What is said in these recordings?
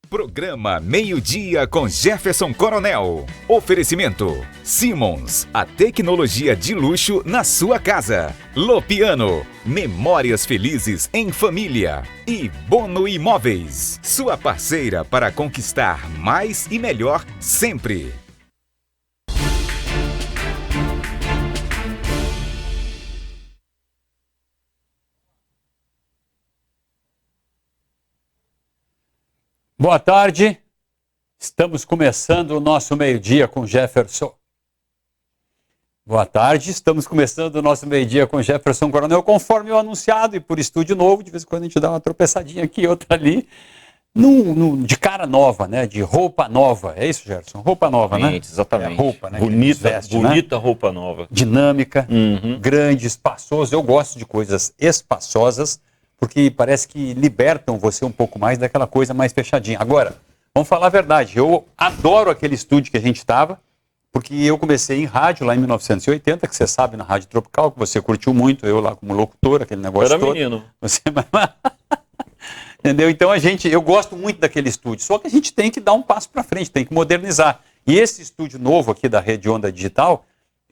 Programa Meio-Dia com Jefferson Coronel. Oferecimento Simmons, a tecnologia de luxo na sua casa. Lopiano, memórias felizes em família. E Bono Imóveis, sua parceira para conquistar mais e melhor sempre. Boa tarde, estamos começando o nosso meio-dia com Jefferson. Boa tarde, estamos começando o nosso meio-dia com Jefferson Coronel, conforme o anunciado e por estúdio novo. De vez em quando a gente dá uma tropeçadinha aqui, outra ali, de cara nova, né? De roupa nova. É isso, Jefferson? Roupa nova, né? Exatamente. É roupa, né? Bonita roupa nova. Dinâmica, grande, espaçoso. Eu gosto de coisas espaçosas, porque parece que libertam você um pouco mais daquela coisa mais fechadinha. Agora, vamos falar a verdade, eu adoro aquele estúdio que a gente estava, porque eu comecei em rádio lá em 1980, que você sabe, na Rádio Tropical, que você curtiu muito, eu lá como locutor, aquele negócio todo. Era menino. Você... Entendeu? Então eu gosto muito daquele estúdio, só que a gente tem que dar um passo para frente, tem que modernizar. E esse estúdio novo aqui da Rede Onda Digital,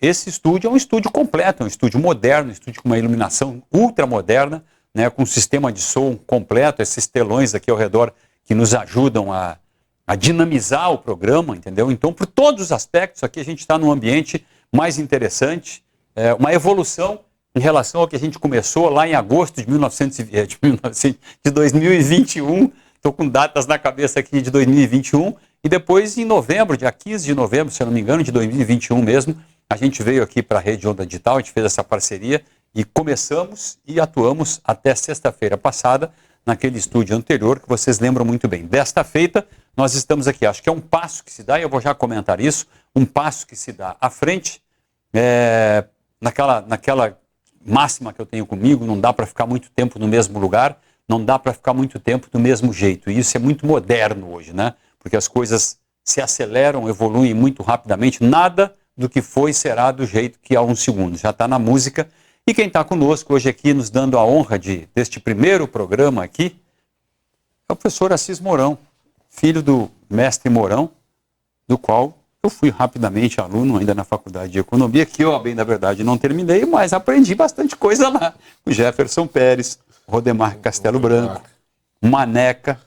esse estúdio é um estúdio completo, é um estúdio moderno, um estúdio com uma iluminação ultramoderna, né, com um sistema de som completo, esses telões aqui ao redor que nos ajudam a dinamizar o programa, entendeu? Então, por todos os aspectos, aqui a gente está num ambiente mais interessante, uma evolução em relação ao que a gente começou lá em agosto de 2021, estou com datas na cabeça aqui de 2021, e depois em novembro, dia 15 de novembro, se eu não me engano, de 2021 mesmo, a gente veio aqui para a Rede Onda Digital, a gente fez essa parceria, e começamos e atuamos até sexta-feira passada, naquele estúdio anterior, que vocês lembram muito bem. Desta feita, nós estamos aqui, acho que é um passo que se dá, e eu vou já comentar isso, um passo que se dá à frente, naquela máxima que eu tenho comigo, não dá para ficar muito tempo no mesmo lugar, não dá para ficar muito tempo do mesmo jeito, e isso é muito moderno hoje, né? Porque as coisas se aceleram, evoluem muito rapidamente, nada do que foi será do jeito que há um segundo, já está na música. E quem está conosco hoje aqui, nos dando a honra deste primeiro programa aqui, é o professor Assis Mourão, filho do mestre Mourão, do qual eu fui rapidamente aluno ainda na Faculdade de Economia, que eu, a bem da verdade, não terminei, mas aprendi bastante coisa lá. O Jefferson Pérez, Rodemar Castelo Branco, Maneca,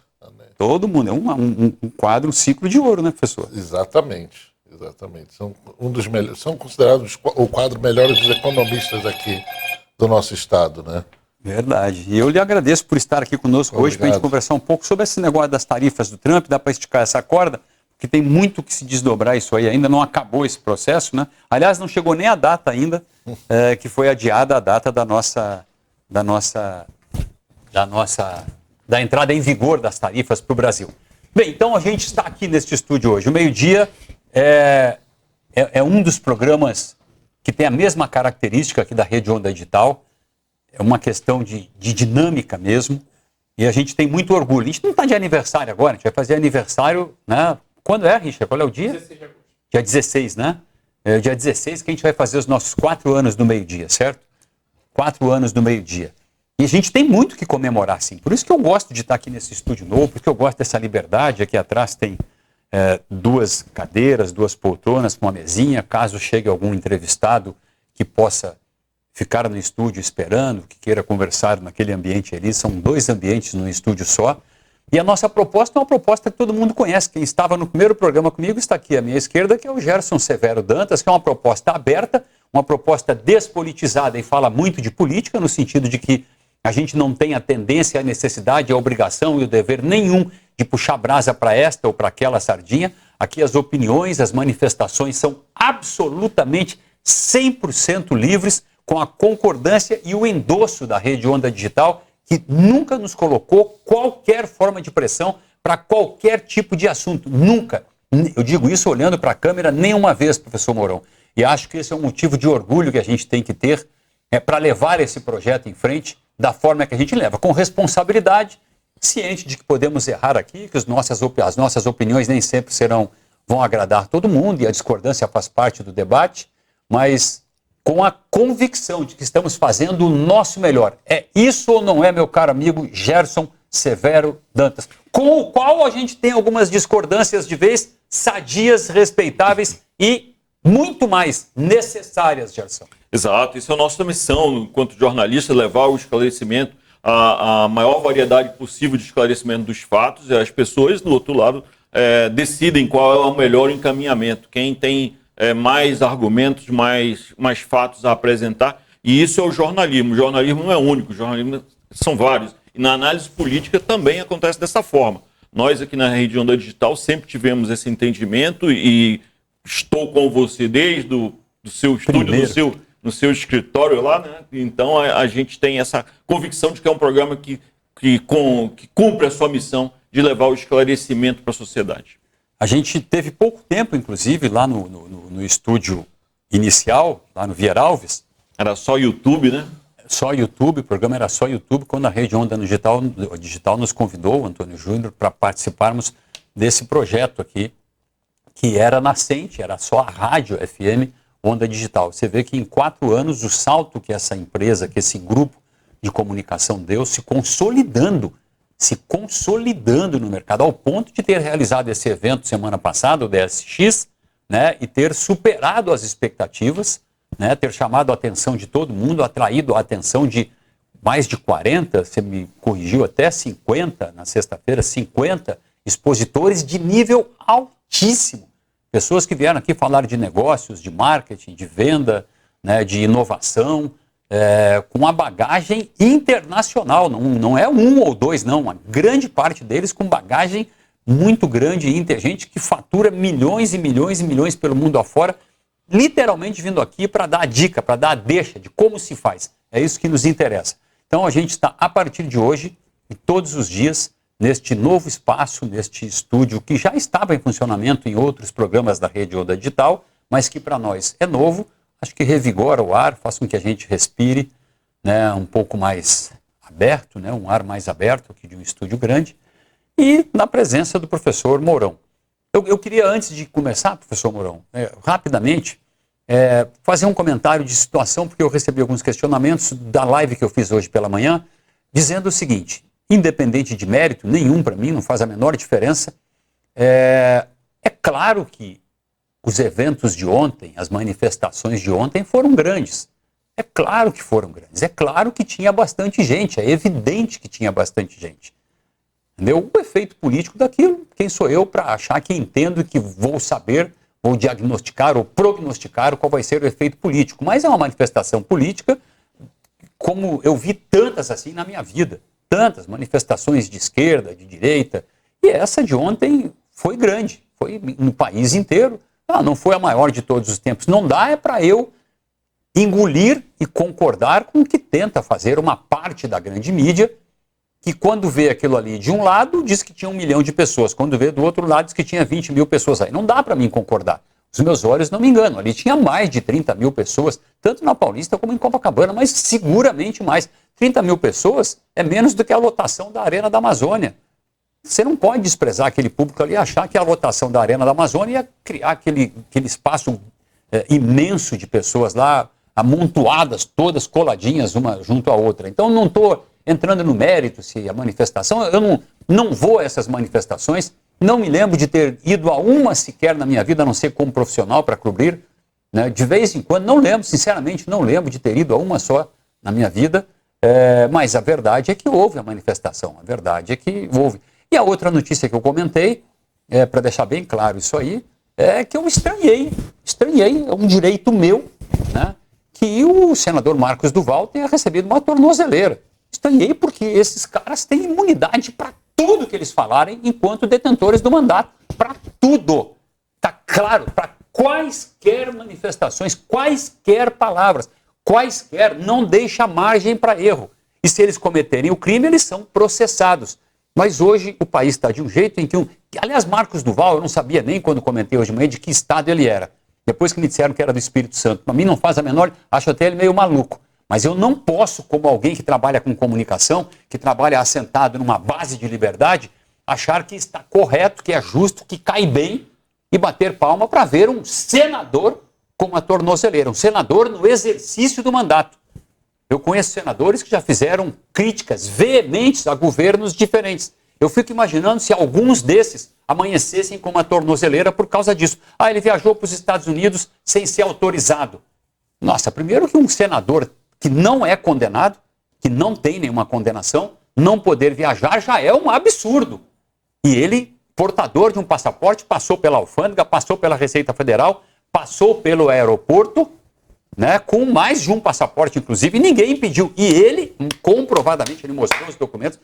todo mundo. É um quadro, um ciclo de ouro, né, professor? Exatamente. São são considerados o quadro melhores dos economistas aqui do nosso estado, né? Verdade. E eu lhe agradeço por estar aqui conosco hoje para a gente conversar um pouco sobre esse negócio das tarifas do Trump. Dá para esticar essa corda, porque tem muito que se desdobrar isso aí. Ainda não acabou esse processo, né? Aliás, não chegou nem a data ainda, que foi adiada a data da entrada em vigor das tarifas para o Brasil. Bem, então a gente está aqui neste estúdio hoje. O meio-dia é um dos programas que tem a mesma característica aqui da Rede Onda Digital. É uma questão de dinâmica mesmo. E a gente tem muito orgulho. A gente não está de aniversário agora, a gente vai fazer aniversário, né? Quando é, Richard? Qual é o dia? 16 de agosto. Dia 16, né? É dia 16 que a gente vai fazer os nossos 4 anos do meio-dia, certo? 4 anos do meio-dia. E a gente tem muito que comemorar, sim. Por isso que eu gosto de estar aqui nesse estúdio novo, porque eu gosto dessa liberdade. Aqui atrás tem 2 cadeiras, 2 poltronas, uma mesinha, caso chegue algum entrevistado que possa ficar no estúdio esperando, que queira conversar naquele ambiente ali. São 2 ambientes num estúdio só. E a nossa proposta é uma proposta que todo mundo conhece. Quem estava no primeiro programa comigo está aqui à minha esquerda, que é o Gerson Severo Dantas, que é uma proposta aberta, uma proposta despolitizada e fala muito de política, no sentido de que a gente não tem a tendência, a necessidade, a obrigação e o dever nenhum de puxar brasa para esta ou para aquela sardinha. Aqui as opiniões, as manifestações são absolutamente 100% livres, com a concordância e o endosso da Rede Onda Digital, que nunca nos colocou qualquer forma de pressão para qualquer tipo de assunto. Nunca. Eu digo isso olhando para a câmera nenhuma vez, professor Mourão. E acho que esse é um motivo de orgulho que a gente tem que ter para levar esse projeto em frente da forma que a gente leva, com responsabilidade, ciente de que podemos errar aqui, que as nossas opiniões nem sempre vão agradar todo mundo, e a discordância faz parte do debate, mas com a convicção de que estamos fazendo o nosso melhor. É isso ou não é, meu caro amigo Gerson Severo Dantas, com o qual a gente tem algumas discordâncias de vez sadias, respeitáveis e muito mais necessárias, Gerson. Exato, isso é a nossa missão enquanto jornalista, levar o esclarecimento, a maior variedade possível de esclarecimento dos fatos, e as pessoas, do outro lado, decidem qual é o melhor encaminhamento, quem tem mais argumentos, mais fatos a apresentar, e isso é o jornalismo. O jornalismo não é único, o jornalismo são vários, e na análise política também acontece dessa forma. Nós aqui na Rede Onda Digital sempre tivemos esse entendimento e estou com você desde o seu estúdio, no seu escritório lá, né? Então a gente tem essa convicção de que é um programa que cumpre a sua missão de levar o esclarecimento para a sociedade. A gente teve pouco tempo, inclusive, lá no estúdio inicial, lá no Vieira Alves. Era só YouTube, né? Só YouTube, o programa era só YouTube, quando a Rede Onda Digital nos convidou, o Antônio Júnior, para participarmos desse projeto aqui, que era nascente, era só a rádio FM Onda Digital. Você vê que em 4 anos o salto que essa empresa, que esse grupo de comunicação deu, se consolidando no mercado, ao ponto de ter realizado esse evento semana passada, o DSX, né, e ter superado as expectativas, né, ter chamado a atenção de todo mundo, atraído a atenção de mais de 40, você me corrigiu, até 50, na sexta-feira, 50 expositores de nível altíssimo. Pessoas que vieram aqui falar de negócios, de marketing, de venda, né, de inovação, com uma bagagem internacional. Não é um ou dois, não. Uma grande parte deles com bagagem muito grande, gente que fatura milhões e milhões e milhões pelo mundo afora, literalmente vindo aqui para dar a dica, para dar a deixa de como se faz. É isso que nos interessa. Então a gente está, a partir de hoje, e todos os dias, neste novo espaço, neste estúdio que já estava em funcionamento em outros programas da Rede Onda Digital, mas que para nós é novo, acho que revigora o ar, faz com que a gente respire, né, um pouco mais aberto, né, um ar mais aberto aqui de um estúdio grande, e na presença do professor Mourão. Eu queria, antes de começar, professor Mourão, rapidamente, fazer um comentário de situação, porque eu recebi alguns questionamentos da live que eu fiz hoje pela manhã, dizendo o seguinte: independente de mérito nenhum para mim, não faz a menor diferença. É claro que os eventos de ontem, as manifestações de ontem foram grandes. É claro que foram grandes. É claro que tinha bastante gente. É evidente que tinha bastante gente. Entendeu? O efeito político daquilo, quem sou eu para achar que entendo e que vou saber, vou diagnosticar ou prognosticar qual vai ser o efeito político. Mas é uma manifestação política, como eu vi tantas assim na minha vida. Tantas manifestações de esquerda, de direita, e essa de ontem foi grande, foi no país inteiro. Não foi a maior de todos os tempos. Não dá para eu engolir e concordar com o que tenta fazer uma parte da grande mídia, que quando vê aquilo ali de um lado, diz que tinha 1 milhão de pessoas, quando vê do outro lado, diz que tinha 20 mil pessoas aí. Não dá para mim concordar. Os meus olhos não me enganam. Ali tinha mais de 30 mil pessoas, tanto na Paulista como em Copacabana, mas seguramente mais. 30 mil pessoas é menos do que a lotação da Arena da Amazônia. Você não pode desprezar aquele público ali e achar que a lotação da Arena da Amazônia ia criar aquele espaço imenso de pessoas lá, amontoadas, todas coladinhas uma junto à outra. Então não estou entrando no mérito se a manifestação, eu não vou a essas manifestações, não me lembro de ter ido a uma sequer na minha vida, a não ser como profissional para cobrir, né? De vez em quando, não lembro, sinceramente não lembro de ter ido a uma só na minha vida, mas a verdade é que houve a manifestação, a verdade é que houve. E a outra notícia que eu comentei, para deixar bem claro isso aí, é que eu estranhei, é um direito meu, né, que o senador Marcos Duval tenha recebido uma tornozeleira. Estranhei porque esses caras têm imunidade para tudo que eles falarem enquanto detentores do mandato, para tudo. Está claro, para quaisquer manifestações, quaisquer palavras, quaisquer, não deixa margem para erro. E se eles cometerem o crime, eles são processados. Mas hoje o país está de um jeito em que... Aliás, Marcos Duval, eu não sabia nem quando comentei hoje de manhã de que estado ele era. Depois que me disseram que era do Espírito Santo. Para mim não faz a menor... Acho até ele meio maluco. Mas eu não posso, como alguém que trabalha com comunicação, que trabalha assentado numa base de liberdade, achar que está correto, que é justo, que cai bem e bater palma para ver um senador com uma tornozeleira. Um senador no exercício do mandato. Eu conheço senadores que já fizeram críticas veementes a governos diferentes. Eu fico imaginando se alguns desses amanhecessem com uma tornozeleira por causa disso. Ah, ele viajou para os Estados Unidos sem ser autorizado. Nossa, primeiro que um senador que não é condenado, que não tem nenhuma condenação, não poder viajar já é um absurdo. E ele, portador de um passaporte, passou pela alfândega, passou pela Receita Federal, passou pelo aeroporto, né, com mais de um passaporte, inclusive, e ninguém impediu. E ele, comprovadamente, ele mostrou os documentos,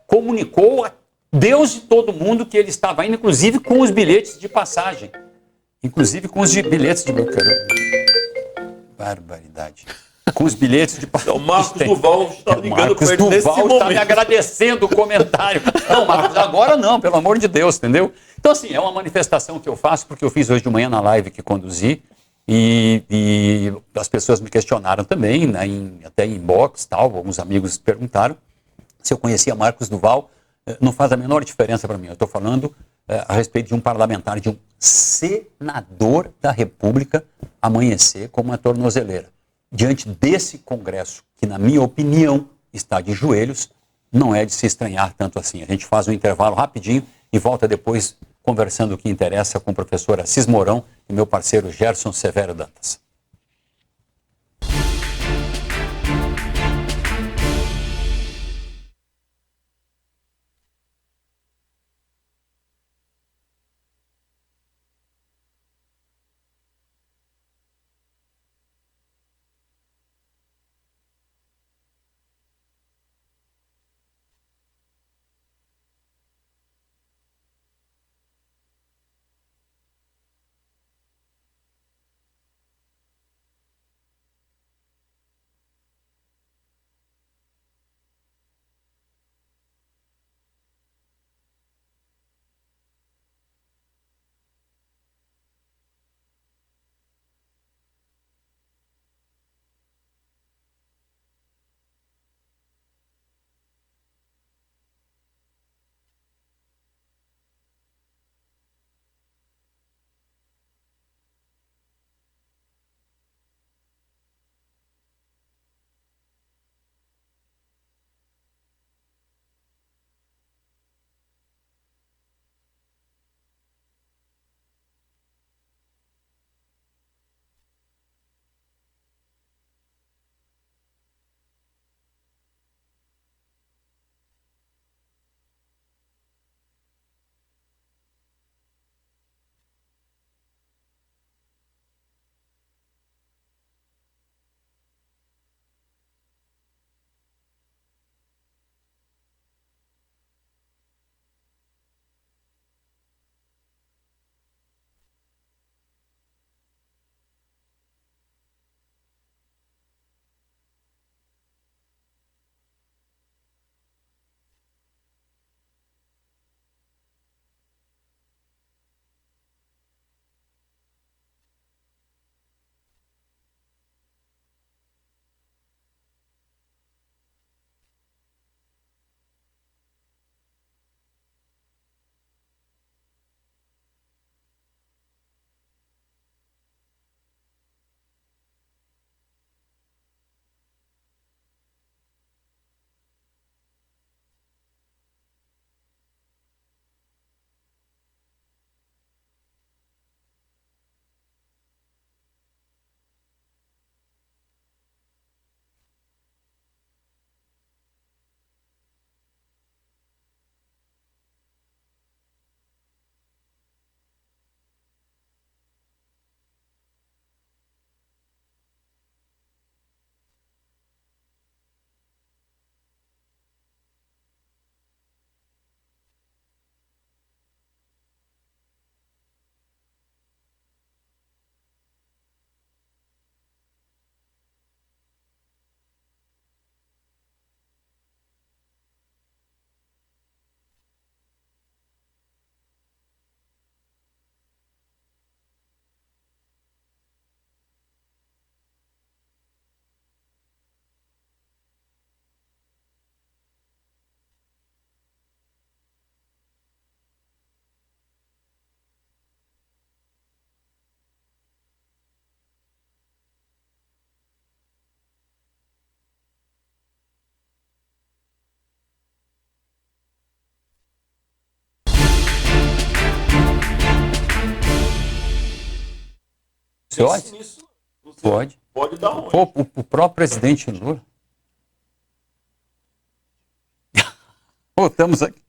comunicou a Deus e todo mundo que ele estava indo, inclusive com os bilhetes de passagem. Inclusive com os bilhetes de... Barbaridade. Com os bilhetes de passagem. O Marcos Duval está ligando para ele nesse Marcos Duval está me momento. agradecendo o comentário. Não, Marcos, agora não, pelo amor de Deus, entendeu? Então, assim, é uma manifestação que eu faço, porque eu fiz hoje de manhã na live que conduzi, e as pessoas me questionaram também, né, até em inbox, tal, alguns amigos perguntaram se eu conhecia Marcos Duval. Não faz a menor diferença para mim. Eu estou falando a respeito de um parlamentar, de um senador da República amanhecer com uma tornozeleira. Diante desse Congresso, que na minha opinião está de joelhos, não é de se estranhar tanto assim. A gente faz um intervalo rapidinho e volta depois conversando o que interessa com o professor Assis Mourão e meu parceiro Gerson Severo Dantas. Pode? Nisso, você Pode. pode dar onde? Pô, o próprio presidente Lula. Voltamos aqui.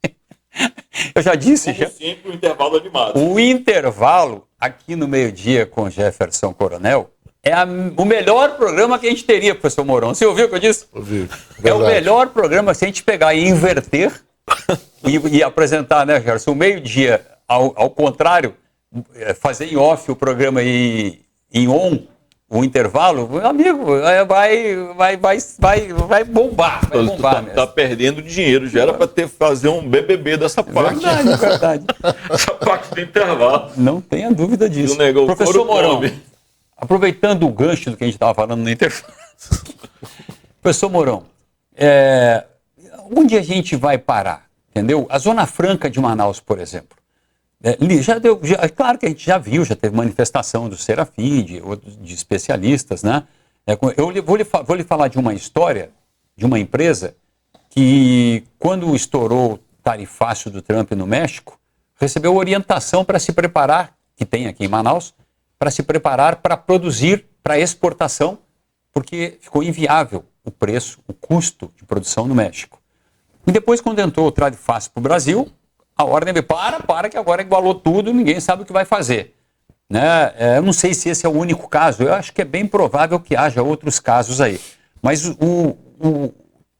Eu já disse, Como sempre, o intervalo animado. o intervalo aqui no meio-dia com Jefferson Coronel é o melhor programa que a gente teria, professor Mourão. Você ouviu o que eu disse? Ouvi. É o Verdade. melhor programa se a gente pegar e inverter e apresentar, né, Gerson? O meio-dia, ao contrário, fazer em off o programa e em on o intervalo, meu amigo, vai bombar. Vai bombar mesmo. Tá perdendo dinheiro. Já era para fazer um BBB dessa parte. Verdade, verdade. Essa parte do intervalo. Não tenha dúvida disso. Tu negou o Professor couro Mourão, come. aproveitando o gancho do que a gente estava falando no intervalo. Professor Mourão, onde a gente vai parar? Entendeu? A Zona Franca de Manaus, por exemplo. Claro que a gente já viu, já teve manifestação do Serafim, de especialistas, né? Eu vou lhe falar de uma história de uma empresa que, quando estourou o tarifácio do Trump no México, recebeu orientação para se preparar, que tem aqui em Manaus, para se preparar para produzir para exportação, porque ficou inviável o preço, o custo de produção no México. E depois, quando entrou o tarifácio para o Brasil, a ordem veio, para que agora igualou tudo, ninguém sabe o que vai fazer. Né? Eu não sei se esse é o único caso, eu acho que é bem provável que haja outros casos aí. Mas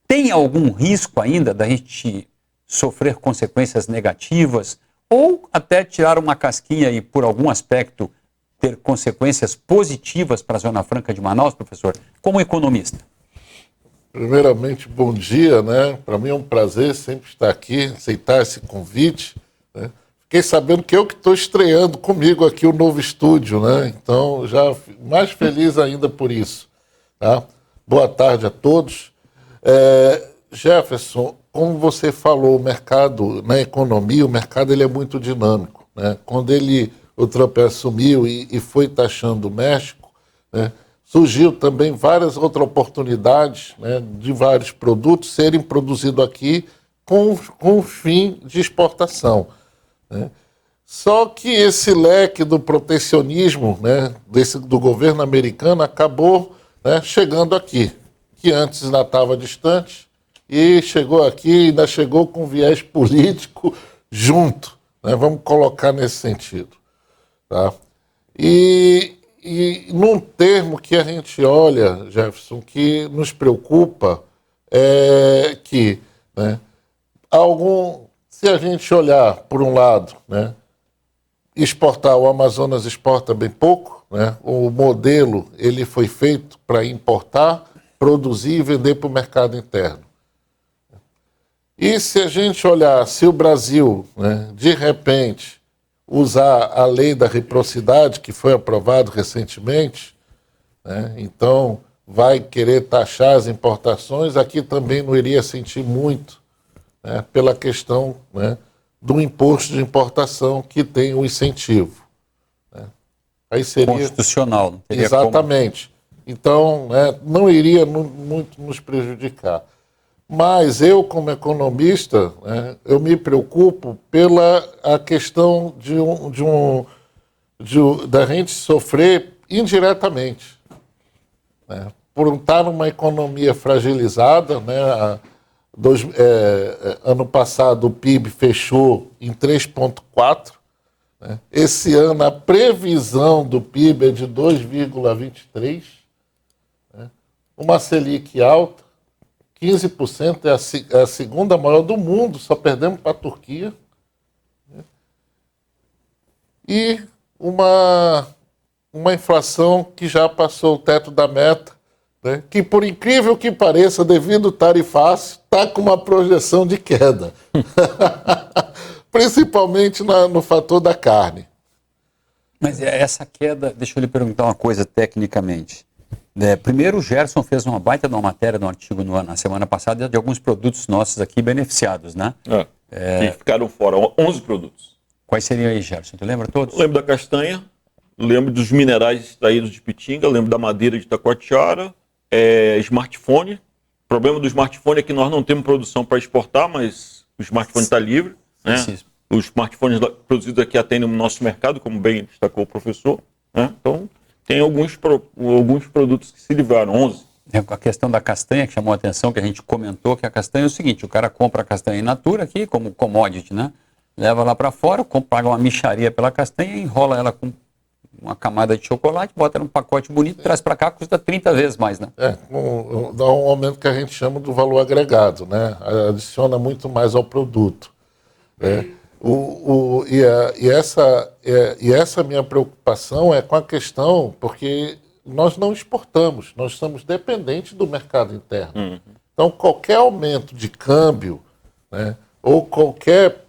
tem algum risco ainda da gente sofrer consequências negativas ou até tirar uma casquinha e, por algum aspecto, ter consequências positivas para a Zona Franca de Manaus, professor, como economista? Primeiramente, bom dia, né? Para mim é um prazer sempre estar aqui, aceitar esse convite, né? Fiquei sabendo que eu que estou estreando comigo aqui o novo estúdio, né? Então, já mais feliz ainda por isso, tá? Boa tarde a todos. Jefferson, como você falou, o mercado, na economia, o mercado ele é muito dinâmico, né? Quando o Trump assumiu e foi taxando o México, né? Surgiu também várias outras oportunidades, né, de vários produtos serem produzidos aqui com fim de exportação, né? Só que esse leque do protecionismo, né, do governo americano acabou, né, chegando aqui, que antes ainda estava distante, e chegou aqui, ainda chegou com viés político junto, né, vamos colocar nesse sentido. Tá? E num termo que a gente olha, Jefferson, que nos preocupa é que, né, se a gente olhar por um lado, né, o Amazonas exporta bem pouco, né, o modelo ele foi feito para importar, produzir e vender para o mercado interno. E se a gente olhar, se o Brasil, né, de repente, usar a lei da reciprocidade, que foi aprovado recentemente, né? Então vai querer taxar as importações, aqui também não iria sentir muito, né, pela questão, né, do imposto de importação que tem o incentivo. Né? Aí seria constitucional. Não teria exatamente. Então, né, não iria muito nos prejudicar. Mas eu, como economista, né, eu me preocupo pela a questão da gente sofrer indiretamente, né, por estar numa economia fragilizada, né, ano passado o PIB fechou em 3,4, né, esse ano a previsão do PIB é de 2,23, né, uma Selic alta, 15% é a segunda maior do mundo, só perdemos para a Turquia. E uma inflação que já passou o teto da meta, né, que, por incrível que pareça, devido ao tarifácio, está com uma projeção de queda. Principalmente no fator da carne. Mas essa queda, deixa eu lhe perguntar uma coisa tecnicamente. Primeiro, o Gerson fez uma baita de uma matéria, de um artigo na semana passada, de alguns produtos nossos aqui beneficiados, né? Que ficaram fora, 11 produtos. Quais seriam aí, Gerson? Tu lembra todos? Eu lembro da castanha, lembro dos minerais extraídos de Pitinga, lembro da madeira de Taquatiara, smartphone. O problema do smartphone é que nós não temos produção para exportar, mas o smartphone está livre, né? Os smartphones produzidos aqui atendem o nosso mercado, como bem destacou o professor, né? Então, tem alguns produtos que se livraram, 11. A questão da castanha que chamou a atenção, que a gente comentou, que a castanha é o seguinte, o cara compra a castanha in natura aqui, como commodity, né? Leva lá para fora, paga uma mixaria pela castanha, enrola ela com uma camada de chocolate, bota num pacote bonito, traz para cá, custa 30 vezes mais, né? Dá um aumento que a gente chama do valor agregado, né? Adiciona muito mais ao produto. Né? E essa minha preocupação é com a questão, porque nós não exportamos, nós somos dependentes do mercado interno. Então, qualquer aumento de câmbio, né, ou qualquer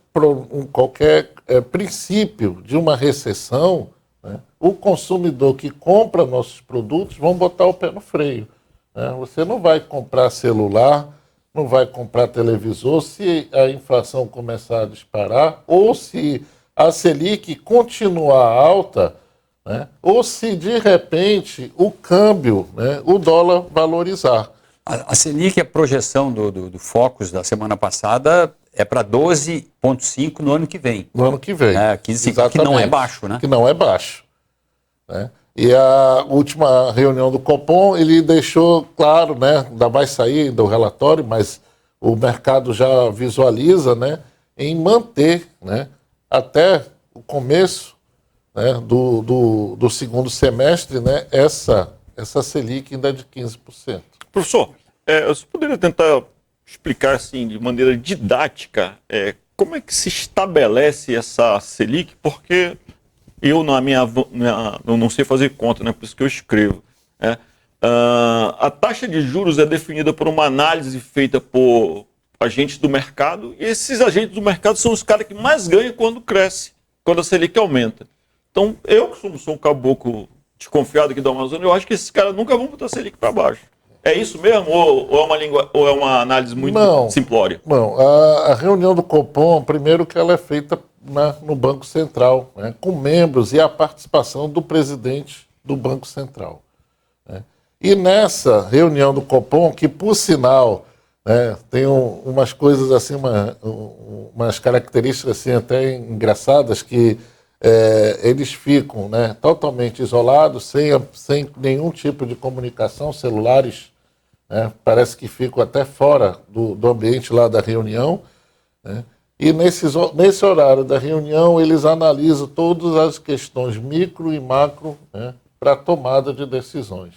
princípio de uma recessão, né, o consumidor que compra nossos produtos vão botar o pé no freio. Né? Você não vai comprar celular, não vai comprar televisor se a inflação começar a disparar, ou se a Selic continuar alta, né? Ou se de repente o câmbio, né, o dólar valorizar. A Selic, a projeção do Focus da semana passada é para 12,5 no ano que vem. No ano que vem. Que não é baixo, né? Que não é baixo. Né? E a última reunião do Copom, ele deixou claro, né, ainda vai sair do relatório, mas o mercado já visualiza, né, em manter, né, até o começo, né, do segundo semestre, né, essa Selic ainda é de 15%. Professor, você poderia tentar explicar assim, de maneira didática como é que se estabelece essa Selic? Porque eu, eu não sei fazer conta, né, por isso que eu escrevo. A taxa de juros é definida por uma análise feita por agentes do mercado, e esses agentes do mercado são os caras que mais ganham quando cresce, quando a Selic aumenta. Então, eu que sou um caboclo desconfiado aqui da Amazônia, eu acho que esses caras nunca vão botar a Selic para baixo. É isso mesmo? Ou é uma análise muito simplória? Não, a reunião do Copom, primeiro que ela é feita no Banco Central, né, com membros e a participação do presidente do Banco Central. Né. E nessa reunião do Copom, que por sinal, né, tem umas coisas assim, umas características assim até engraçadas, que eles ficam, né, totalmente isolados, sem nenhum tipo de comunicação, celulares, né, parece que ficam até fora do ambiente lá da reunião, né, e nesse horário da reunião eles analisam todas as questões micro e macro, né, para a tomada de decisões.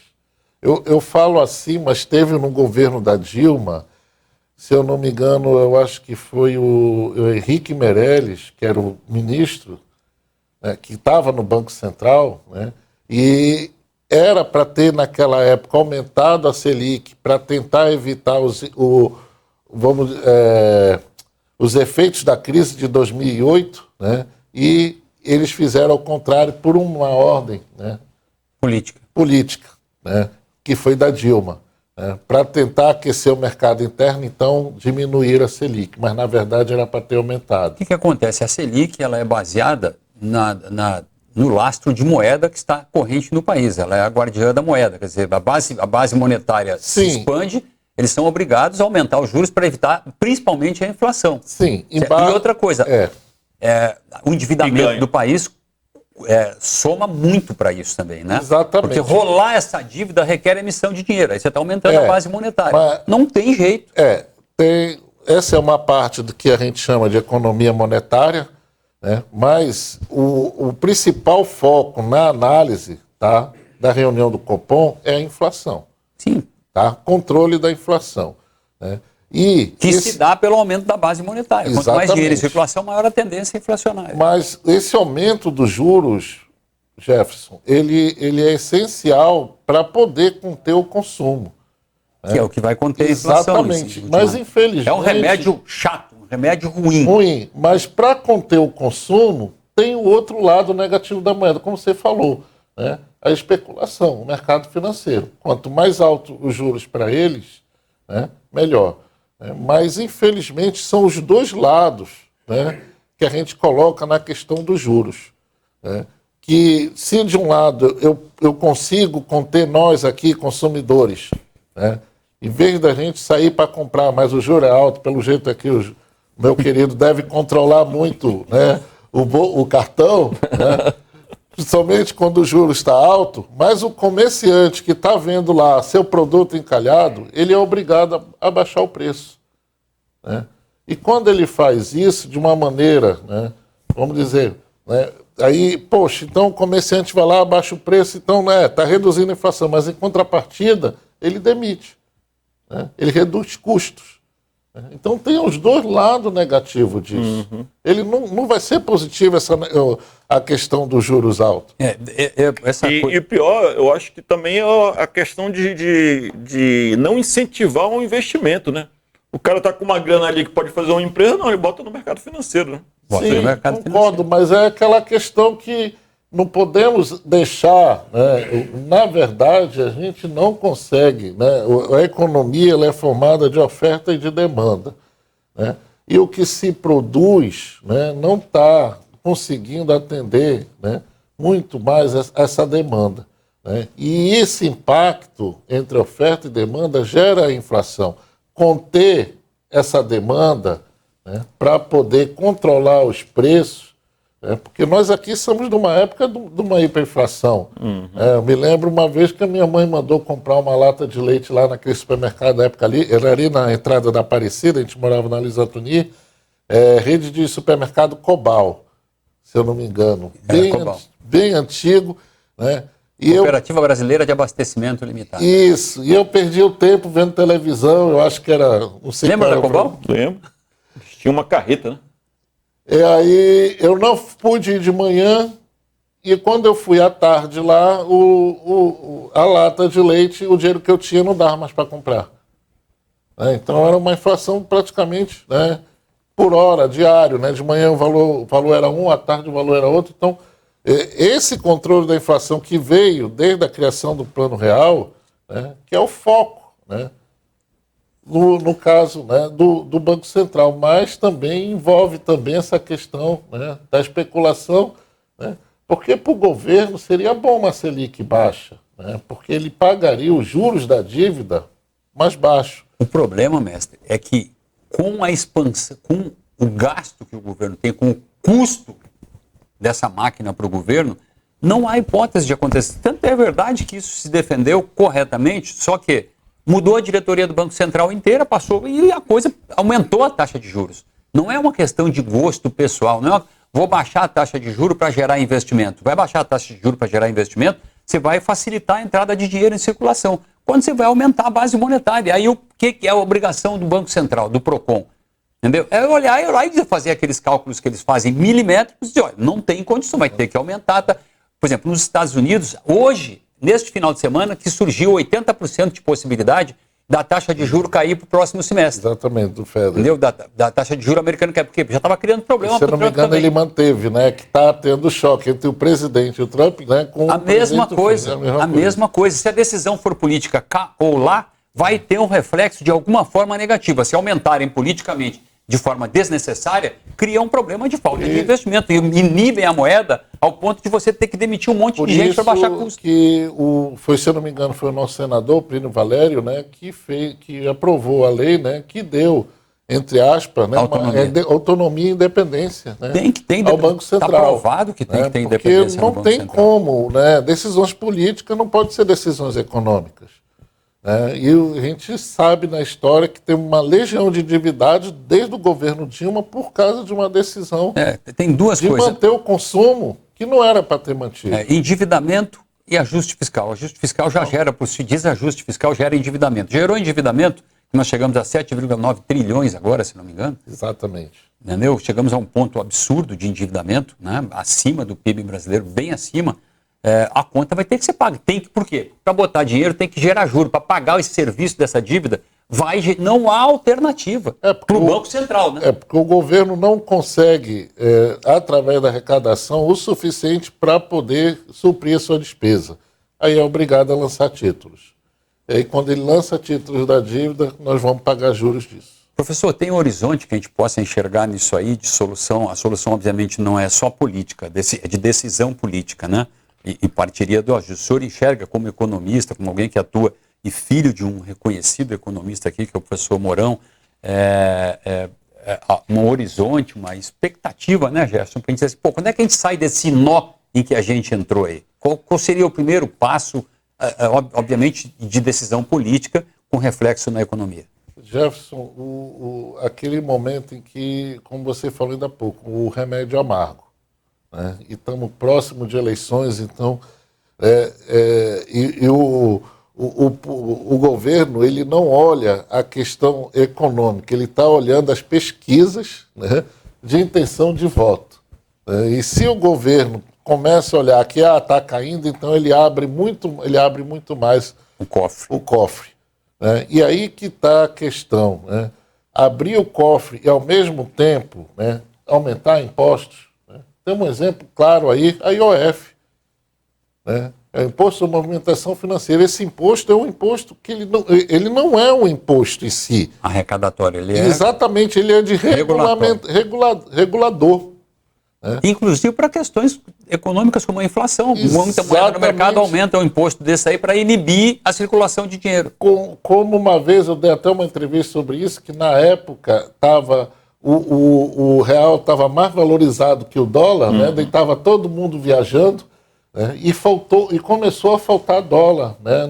Eu falo assim, mas teve no governo da Dilma, se eu não me engano, eu acho que foi o Henrique Meirelles, que era o ministro, né, que estava no Banco Central, né, e era para ter, naquela época, aumentado a Selic para tentar evitar os efeitos da crise de 2008, né, e eles fizeram ao contrário por uma ordem, né, política, né, que foi da Dilma, né, para tentar aquecer o mercado interno, então diminuir a Selic, mas na verdade era para ter aumentado. O que acontece? A Selic ela é baseada no lastro de moeda que está corrente no país. Ela é a guardiã da moeda. Quer dizer, a base monetária se expande, eles são obrigados a aumentar os juros para evitar principalmente a inflação. Sim. E outra coisa, o endividamento do país soma muito para isso também, né? Exatamente. Porque rolar essa dívida requer emissão de dinheiro. Aí você está aumentando a base monetária. Não tem jeito. Essa é uma parte do que a gente chama de economia monetária, né? Mas o principal foco na análise, tá, da reunião do Copom é a inflação. Sim. Tá? Controle da inflação. Né? Se dá pelo aumento da base monetária. Exatamente. Quanto mais dinheiro em circulação, maior a tendência inflacionária. Mas esse aumento dos juros, Jefferson, ele é essencial para poder conter o consumo. Que é o que vai conter a inflação. Exatamente. Mas, infelizmente... É um remédio chato, um remédio ruim. Ruim. Mas para conter o consumo, tem o outro lado negativo da moeda, como você falou, né? A especulação, o mercado financeiro. Quanto mais alto os juros para eles, né, melhor. Mas, infelizmente, são os dois lados, né, que a gente coloca na questão dos juros. Né? Que, se de um lado eu consigo conter nós aqui, consumidores, né, em vez da gente sair para comprar, mas o juro é alto, pelo jeito aqui o meu querido deve controlar muito, né, o cartão, né? principalmente quando o juro está alto, mas o comerciante que está vendo lá seu produto encalhado, ele é obrigado a baixar o preço, né? E quando ele faz isso de uma maneira, né, vamos dizer, né, aí, poxa, então o comerciante vai lá, abaixa o preço, então está reduzindo a inflação, mas em contrapartida ele demite, né? Ele reduz custos. Então tem os dois lados negativos disso. Ele não vai ser positivo a questão dos juros altos. E pior, eu acho que também é a questão de não incentivar um investimento, né? O cara está com uma grana ali que pode fazer uma empresa, não, ele bota no mercado financeiro, né? Sim, concordo, mas é aquela questão que não podemos deixar, né? Na verdade, a gente não consegue, né? A economia ela é formada de oferta e de demanda, né? E o que se produz, né, não está conseguindo atender, né, muito mais essa demanda, né? E esse impacto entre oferta e demanda gera a inflação. Conter essa demanda, né, para poder controlar os preços, porque nós aqui somos de uma época de uma hiperinflação. Eu me lembro uma vez que a minha mãe mandou comprar uma lata de leite lá naquele supermercado da época ali, era ali na entrada da Aparecida, a gente morava na Luiz Antoni, rede de supermercado Cobal, se eu não me engano. Bem antigo, né? Cooperativa Brasileira de Abastecimento Limitado. Isso, e eu perdi o tempo vendo televisão, eu acho que era... Não sei. Lembra da Cobal? Lembro. Tinha uma carreta, né? E aí eu não pude ir de manhã, e quando eu fui à tarde lá, a lata de leite, o dinheiro que eu tinha não dava mais para comprar. Então era uma inflação praticamente, né, por hora, diário, né? De manhã o valor era um, à tarde o valor era outro. Então, esse controle da inflação que veio desde a criação do Plano Real, né, que é o foco, né, no caso, né, do Banco Central, mas também envolve também essa questão, né, da especulação, né, porque para o governo seria bom uma Selic baixa, né, porque ele pagaria os juros da dívida mais baixo. O problema, mestre, é que com a expansão, com o gasto que o governo tem, com o custo dessa máquina para o governo, não há hipótese de acontecer. Tanto é verdade que isso se defendeu corretamente, só que mudou a diretoria do Banco Central inteira, passou e a coisa aumentou a taxa de juros. Não é uma questão de gosto pessoal, não é vou baixar a taxa de juros para gerar investimento. Vai baixar a taxa de juros para gerar investimento, você vai facilitar a entrada de dinheiro em circulação. Quando você vai aumentar a base monetária, aí o que é a obrigação do Banco Central, do PROCON? Entendeu? É olhar e fazer aqueles cálculos que eles fazem milimétricos e dizer, olha, não tem condição, vai ter que aumentar. Tá? Por exemplo, nos Estados Unidos, hoje, neste final de semana, que surgiu 80% de possibilidade da taxa de juros cair para o próximo semestre. Exatamente, do Fed. Entendeu? Da taxa de juros americana, porque já estava criando problema. Se eu não me engano, ele manteve, né, que está tendo choque entre o presidente e o Trump, né, com a o mesma coisa. A mesma coisa. Se a decisão for política cá ou lá, vai ter um reflexo de alguma forma negativa. Se aumentarem politicamente de forma desnecessária, cria um problema de falta de investimento e inibem a moeda ao ponto de você ter que demitir um monte de gente para baixar custo. Que se eu não me engano, foi o nosso senador, Plínio Valério, né, que aprovou a lei, né, que deu, entre aspas, né, autonomia e independência, né, ao Banco Central. Está provado que tem que ter independência no Banco Central. Porque não tem como, né, decisões políticas não podem ser decisões econômicas. E a gente sabe na história que tem uma legião de endividados desde o governo Dilma por causa de uma decisão tem duas coisas. Manter o consumo que não era para ter mantido. Endividamento e ajuste fiscal. O ajuste fiscal já gera, por si desajuste fiscal gera endividamento. Gerou endividamento, nós chegamos a 7,9 trilhões agora, se não me engano. Exatamente. Entendeu? Chegamos a um ponto absurdo de endividamento, né? Acima do PIB brasileiro, bem acima. A conta vai ter que ser paga. Por quê? Para botar dinheiro tem que gerar juros. Para pagar esse serviço dessa dívida, não há alternativa para o Banco Central. Né? Porque o governo não consegue, através da arrecadação, o suficiente para poder suprir a sua despesa. Aí é obrigado a lançar títulos. E aí, quando ele lança títulos da dívida, nós vamos pagar juros disso. Professor, tem um horizonte que a gente possa enxergar nisso aí de solução? A solução, obviamente, não é só política, é de decisão política, né? E partiria do ajuste. O senhor enxerga como economista, como alguém que atua e filho de um reconhecido economista aqui, que é o professor Mourão, um horizonte, uma expectativa, né, Gerson, para a gente dizer assim, quando é que a gente sai desse nó em que a gente entrou aí? Qual seria o primeiro passo, obviamente, de decisão política com reflexo na economia? Jefferson, aquele momento em que, como você falou ainda há pouco, o remédio amargo, né? E estamos próximos de eleições, então o governo ele não olha a questão econômica, ele está olhando as pesquisas, né, de intenção de voto. E se o governo começa a olhar que está caindo, então ele abre muito mais o cofre. Né? E aí que está a questão, né? Abrir o cofre e ao mesmo tempo, né, aumentar impostos. Né? Tem um exemplo claro aí, a IOF. Né? É o Imposto de Movimentação Financeira. Esse imposto é um imposto que ele não é um imposto em si. Arrecadatório, ele é... Exatamente, ele é de regulador. Né? Inclusive para questões econômicas como a inflação. Muita moeda no mercado aumenta o imposto desse aí para inibir a circulação de dinheiro. Como uma vez eu dei até uma entrevista sobre isso, que na época o real estava mais valorizado que o dólar, né? Daí estava todo mundo viajando, né? E começou a faltar dólar, né?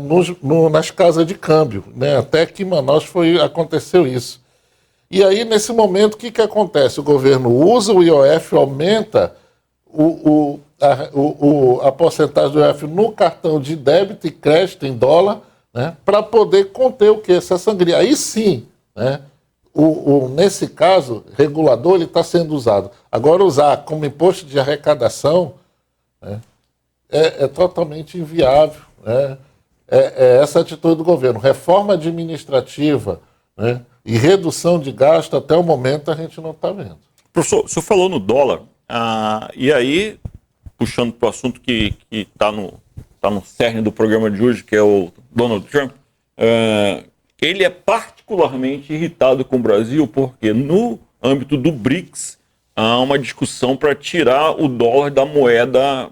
Nas casas de câmbio, né? Até que em Manaus aconteceu isso. E aí, nesse momento, o que acontece? O governo usa o IOF, aumenta a porcentagem do IOF no cartão de débito e crédito em dólar, né, para poder conter o quê? Essa sangria. Aí sim, né, nesse caso, regulador ele está sendo usado. Agora, usar como imposto de arrecadação, né, é totalmente inviável. Né? Essa atitude do governo. Reforma administrativa, né, e redução de gasto, até o momento, a gente não está vendo. Professor, o senhor falou no dólar, e aí, puxando para o assunto que está no cerne do programa de hoje, que é o Donald Trump, ele é particularmente irritado com o Brasil porque no âmbito do BRICS há uma discussão para tirar o dólar da moeda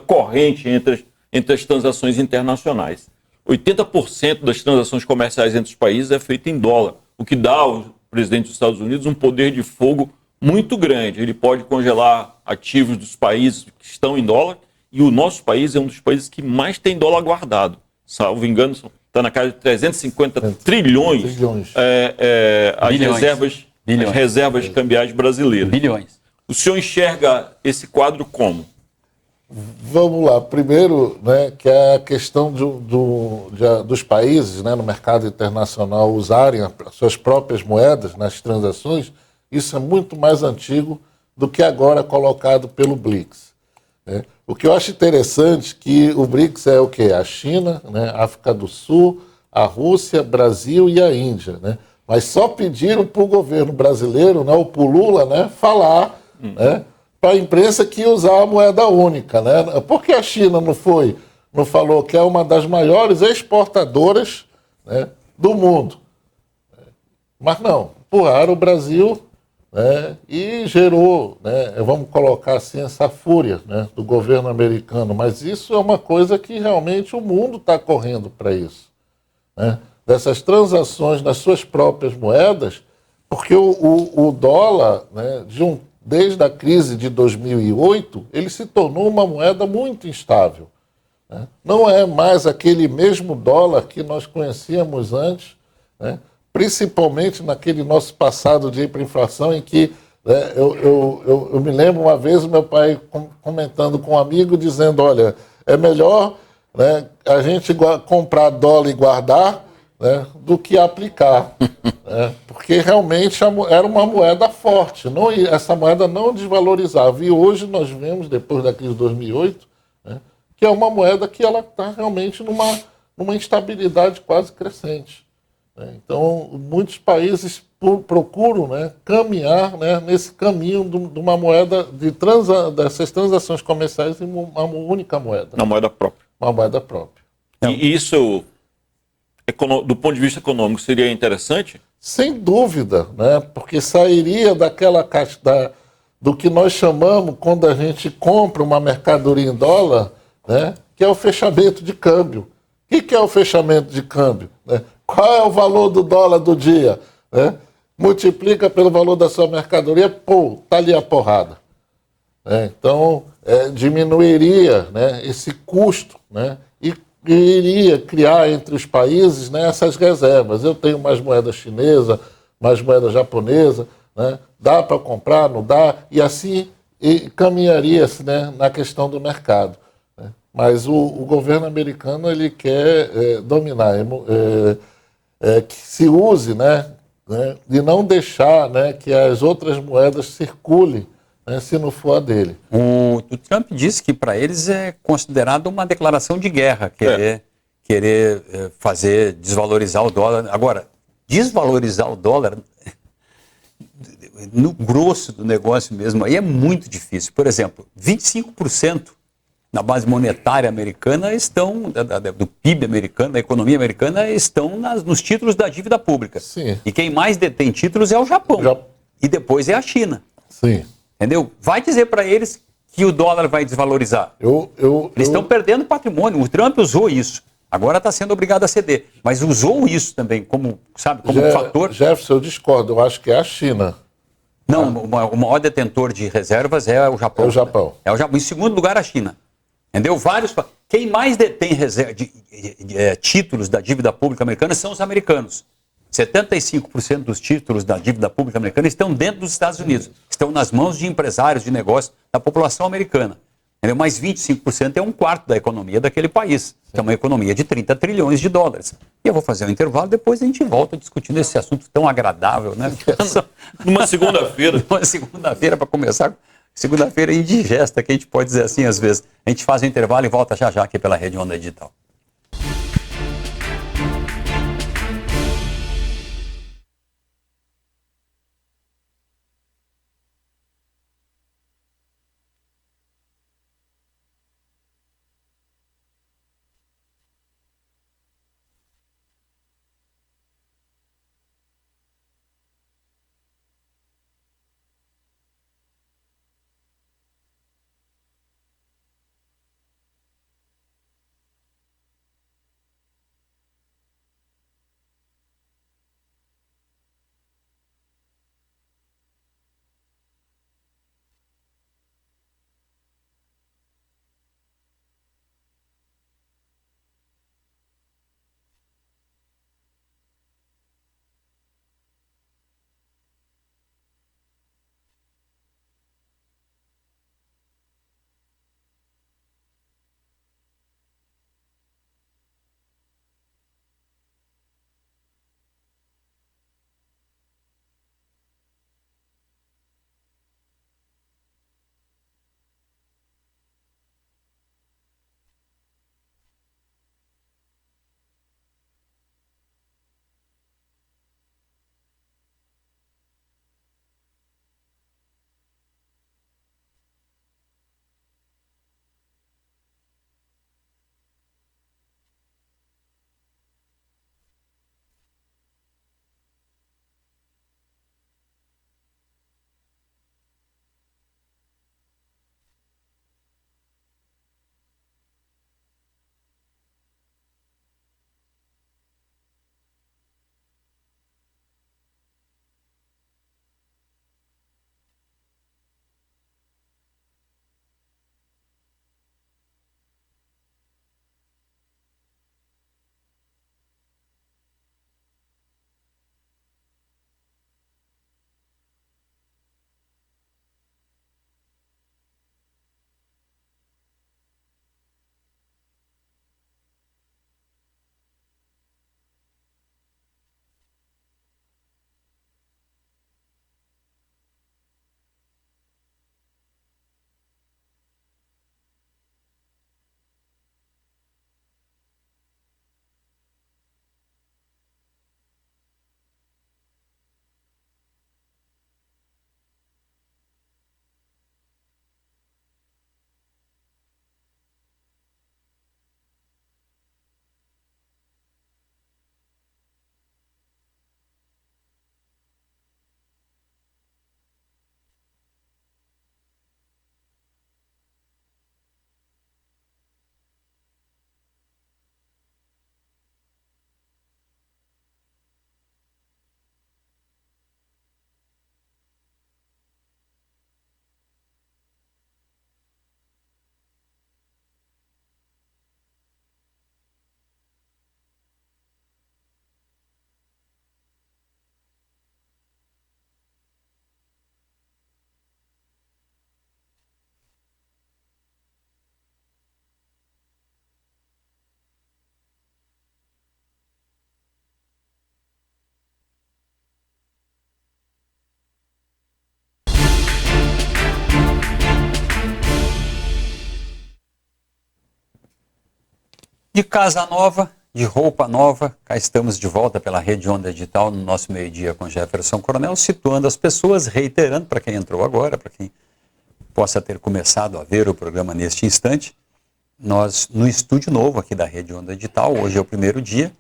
corrente entre as transações internacionais. 80% das transações comerciais entre os países é feita em dólar, o que dá ao presidente dos Estados Unidos um poder de fogo muito grande. Ele pode congelar ativos dos países que estão em dólar, e o nosso país é um dos países que mais tem dólar guardado. Salvo engano, está na casa de 350 trilhões as reservas cambiais brasileiras. Bilhões. O senhor enxerga esse quadro como? Vamos lá. Primeiro, né, que é a questão dos países, né, no mercado internacional usarem as suas próprias moedas nas transações, isso é muito mais antigo do que agora colocado pelo BRICS. Né? O que eu acho interessante é que o BRICS é o quê? A China, né, a África do Sul, a Rússia, Brasil e a Índia. Né? Mas só pediram para o governo brasileiro, né, ou para o Lula, né, falar, né, para a imprensa que ia usar a moeda única. Né? Por que a China não falou que é uma das maiores exportadoras, né, do mundo? Mas não, empurraram o Brasil, né, e gerou, né, vamos colocar assim, essa fúria, né, do governo americano. Mas isso é uma coisa que realmente o mundo está correndo para isso. Né? Dessas transações nas suas próprias moedas, porque o dólar, né, desde a crise de 2008, ele se tornou uma moeda muito instável. Né? Não é mais aquele mesmo dólar que nós conhecíamos antes, né? Principalmente naquele nosso passado de hiperinflação, em que, né, eu me lembro uma vez o meu pai comentando com um amigo, dizendo, olha, é melhor, né, a gente comprar dólar e guardar, né, do que aplicar. Né, porque realmente era uma moeda forte, essa moeda não desvalorizava. E hoje nós vemos, depois da crise de 2008, né, que é uma moeda que ela está realmente numa instabilidade quase crescente. Né. Então, muitos países procuram, né, caminhar, né, nesse caminho de uma moeda, dessas transações comerciais em uma única moeda. Uma moeda própria. Uma moeda própria. E isso, do ponto de vista econômico, seria interessante? Sem dúvida, né? Porque sairia daquela caixa do que nós chamamos, quando a gente compra uma mercadoria em dólar, né, que é o fechamento de câmbio. O que é o fechamento de câmbio? Né? Qual é o valor do dólar do dia? Né? Multiplica pelo valor da sua mercadoria, está ali a porrada. Então, diminuiria, né, esse custo, né, e iria criar entre os países, né, essas reservas. Eu tenho mais moeda chinesa, mais moeda japonesa, né, dá para comprar, não dá, e assim caminharia-se, né, na questão do mercado. Né. Mas o governo americano ele quer dominar, que se use, né, de não deixar, né, que as outras moedas circulem, né, se não for a dele. O Trump disse que para eles é considerado uma declaração de guerra, querer fazer desvalorizar o dólar. Agora, desvalorizar o dólar no grosso do negócio mesmo, aí é muito difícil. Por exemplo, 25% na base monetária americana estão, do PIB americano, da economia americana, estão nos títulos da dívida pública. Sim. E quem mais detém títulos é o Japão. E depois é a China. Sim. Entendeu? Vai dizer para eles que o dólar vai desvalorizar. Eles estão perdendo patrimônio. O Trump usou isso. Agora está sendo obrigado a ceder. Mas usou isso também como, sabe, como fator. Jefferson, eu discordo. Eu acho que é a China. Não, o maior detentor de reservas é o Japão. É o Japão. É o Japão. Em segundo lugar, a China. Entendeu? Quem mais detém títulos da dívida pública americana são os americanos. 75% dos títulos da dívida pública americana estão dentro dos Estados Unidos. Estão nas mãos de empresários de negócios da população americana. Entendeu? Mais 25% é um quarto da economia daquele país. Que é uma economia de 30 trilhões de dólares. E eu vou fazer um intervalo, depois a gente volta discutindo esse assunto tão agradável, né? Numa segunda-feira. Numa segunda-feira, para começar. Segunda-feira indigesta, que a gente pode dizer assim às vezes. A gente faz um intervalo e volta já já aqui pela Rede Onda Digital. De casa nova, de roupa nova, cá estamos de volta pela Rede Onda Digital no nosso meio-dia com Jefferson Coronel, situando as pessoas, reiterando para quem entrou agora, para quem possa ter começado a ver o programa neste instante, nós no estúdio novo aqui da Rede Onda Digital, hoje é o primeiro dia,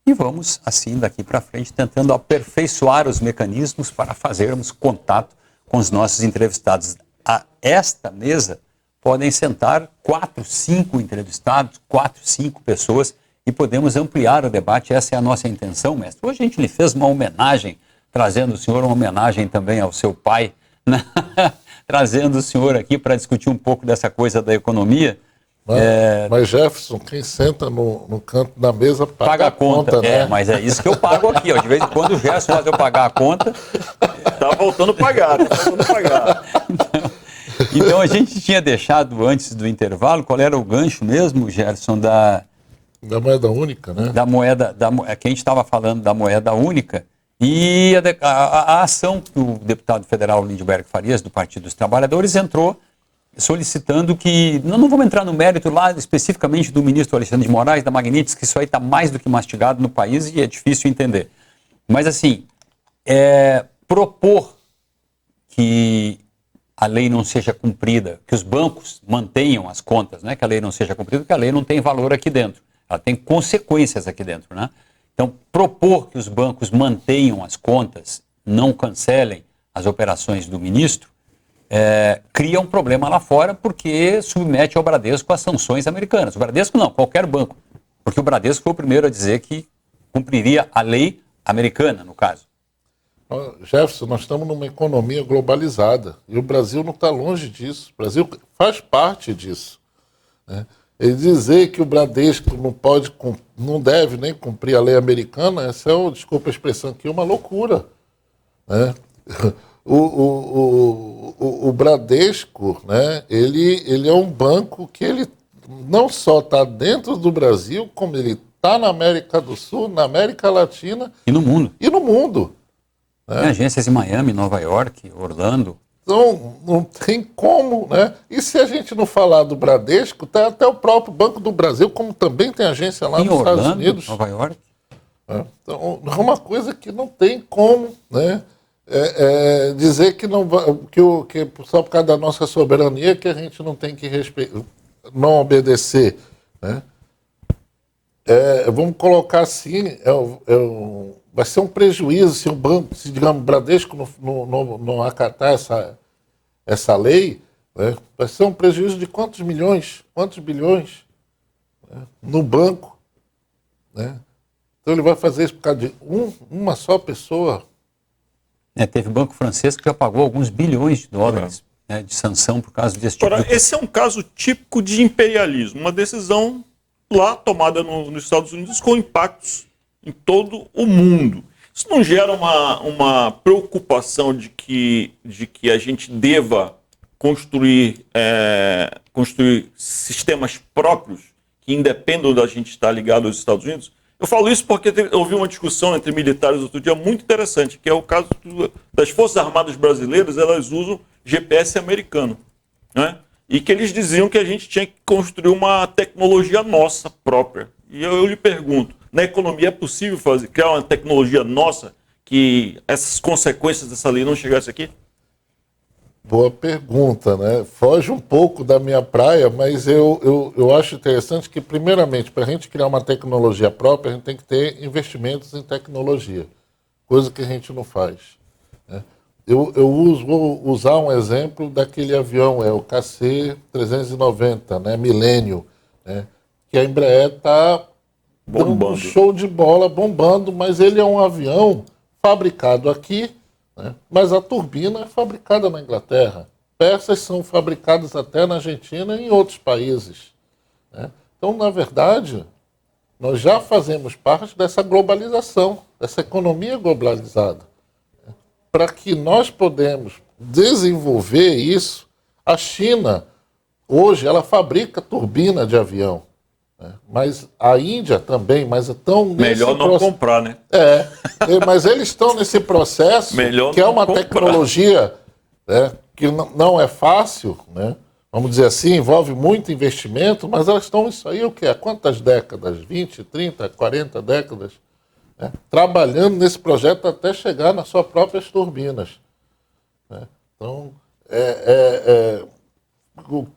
e vamos assim daqui para frente tentando aperfeiçoar os mecanismos para fazermos contato com os nossos entrevistados. A esta mesa podem sentar 4, 5 entrevistados, 4, 5 pessoas e podemos ampliar o debate. Essa é a nossa intenção, mestre. Hoje a gente lhe fez uma homenagem, trazendo o senhor uma homenagem também ao seu pai, né? Trazendo o senhor aqui para discutir um pouco dessa coisa da economia. Mas Jefferson, quem senta no canto da mesa paga a conta, né? Mas é isso que eu pago aqui, ó. De vez em quando o Gerson faz eu pagar a conta. Tá voltando a pagar, Então a gente tinha deixado antes do intervalo, qual era o gancho mesmo, Gerson, da moeda única, né? Da moeda, que a gente estava falando da moeda única, e a ação que o deputado federal Lindbergh Farias, do Partido dos Trabalhadores, entrou solicitando que, não vamos entrar no mérito lá especificamente do ministro Alexandre de Moraes, da Magnitsky, que isso aí está mais do que mastigado no país e é difícil entender. Mas assim, propor que a lei não seja cumprida, que os bancos mantenham as contas, não é que a lei não seja cumprida, porque a lei não tem valor aqui dentro, ela tem consequências aqui dentro, né? Então, propor que os bancos mantenham as contas, não cancelem as operações do ministro, cria um problema lá fora, porque submete ao Bradesco às sanções americanas. O Bradesco não, qualquer banco, porque o Bradesco foi o primeiro a dizer que cumpriria a lei americana, no caso. Jefferson, nós estamos numa economia globalizada e o Brasil não está longe disso. O Brasil faz parte disso, né? E dizer que o Bradesco não deve nem cumprir a lei americana, essa é, desculpa a expressão aqui, uma loucura, né? O Bradesco, né, ele é um banco que ele não só está dentro do Brasil, como ele está na América do Sul, na América Latina e no mundo. Né? Tem agências em Miami, Nova York, Orlando. Então, não tem como, né? E se a gente não falar do Bradesco, tem até o próprio Banco do Brasil, como também tem agência lá nos Orlando, Estados Unidos. Nova York. Então, é uma coisa que não tem como, né? Dizer que não que só por causa da nossa soberania que a gente não tem que não obedecer, né? Vamos colocar assim, vai ser um prejuízo se o banco, se digamos, o Bradesco não acatar essa lei, né? Vai ser um prejuízo de quantos milhões, quantos bilhões, né? No banco, né? Então ele vai fazer isso por causa de uma só pessoa. Teve banco francês que já pagou alguns bilhões de dólares, né, de sanção por causa desse tipo de coisa. Esse é um caso típico de imperialismo, uma decisão lá tomada nos Estados Unidos com impactos em todo o mundo. Isso não gera uma preocupação de que a gente deva construir sistemas próprios que independam da gente estar ligado aos Estados Unidos? Eu falo isso porque eu ouvi uma discussão entre militares outro dia muito interessante, que é o caso das Forças Armadas Brasileiras, elas usam GPS americano, né? E que eles diziam que a gente tinha que construir uma tecnologia nossa própria. E eu lhe pergunto, na economia é possível criar uma tecnologia nossa que essas consequências dessa lei não chegassem aqui? Boa pergunta, né? Foge um pouco da minha praia, mas eu acho interessante que, primeiramente, para a gente criar uma tecnologia própria, a gente tem que ter investimentos em tecnologia, coisa que a gente não faz, né? Eu vou usar um exemplo daquele avião, o KC-390, né, Millennium, né, que a Embraer está dando um show de bola, bombando, mas ele é um avião fabricado aqui, né, mas a turbina é fabricada na Inglaterra. Peças são fabricadas até na Argentina e em outros países, né? Então, na verdade, nós já fazemos parte dessa globalização, dessa economia globalizada. Para que nós podemos desenvolver isso, a China, hoje, ela fabrica turbina de avião, né? Mas a Índia também, mas estão... Melhor não comprar, né? Mas eles estão nesse processo, que é uma tecnologia, né, que não é fácil, né? vamos dizer assim, envolve muito investimento, mas elas estão isso aí o quê? Há quantas décadas? 20, 30, 40 décadas? Né? Trabalhando nesse projeto até chegar nas suas próprias turbinas. Né? Então,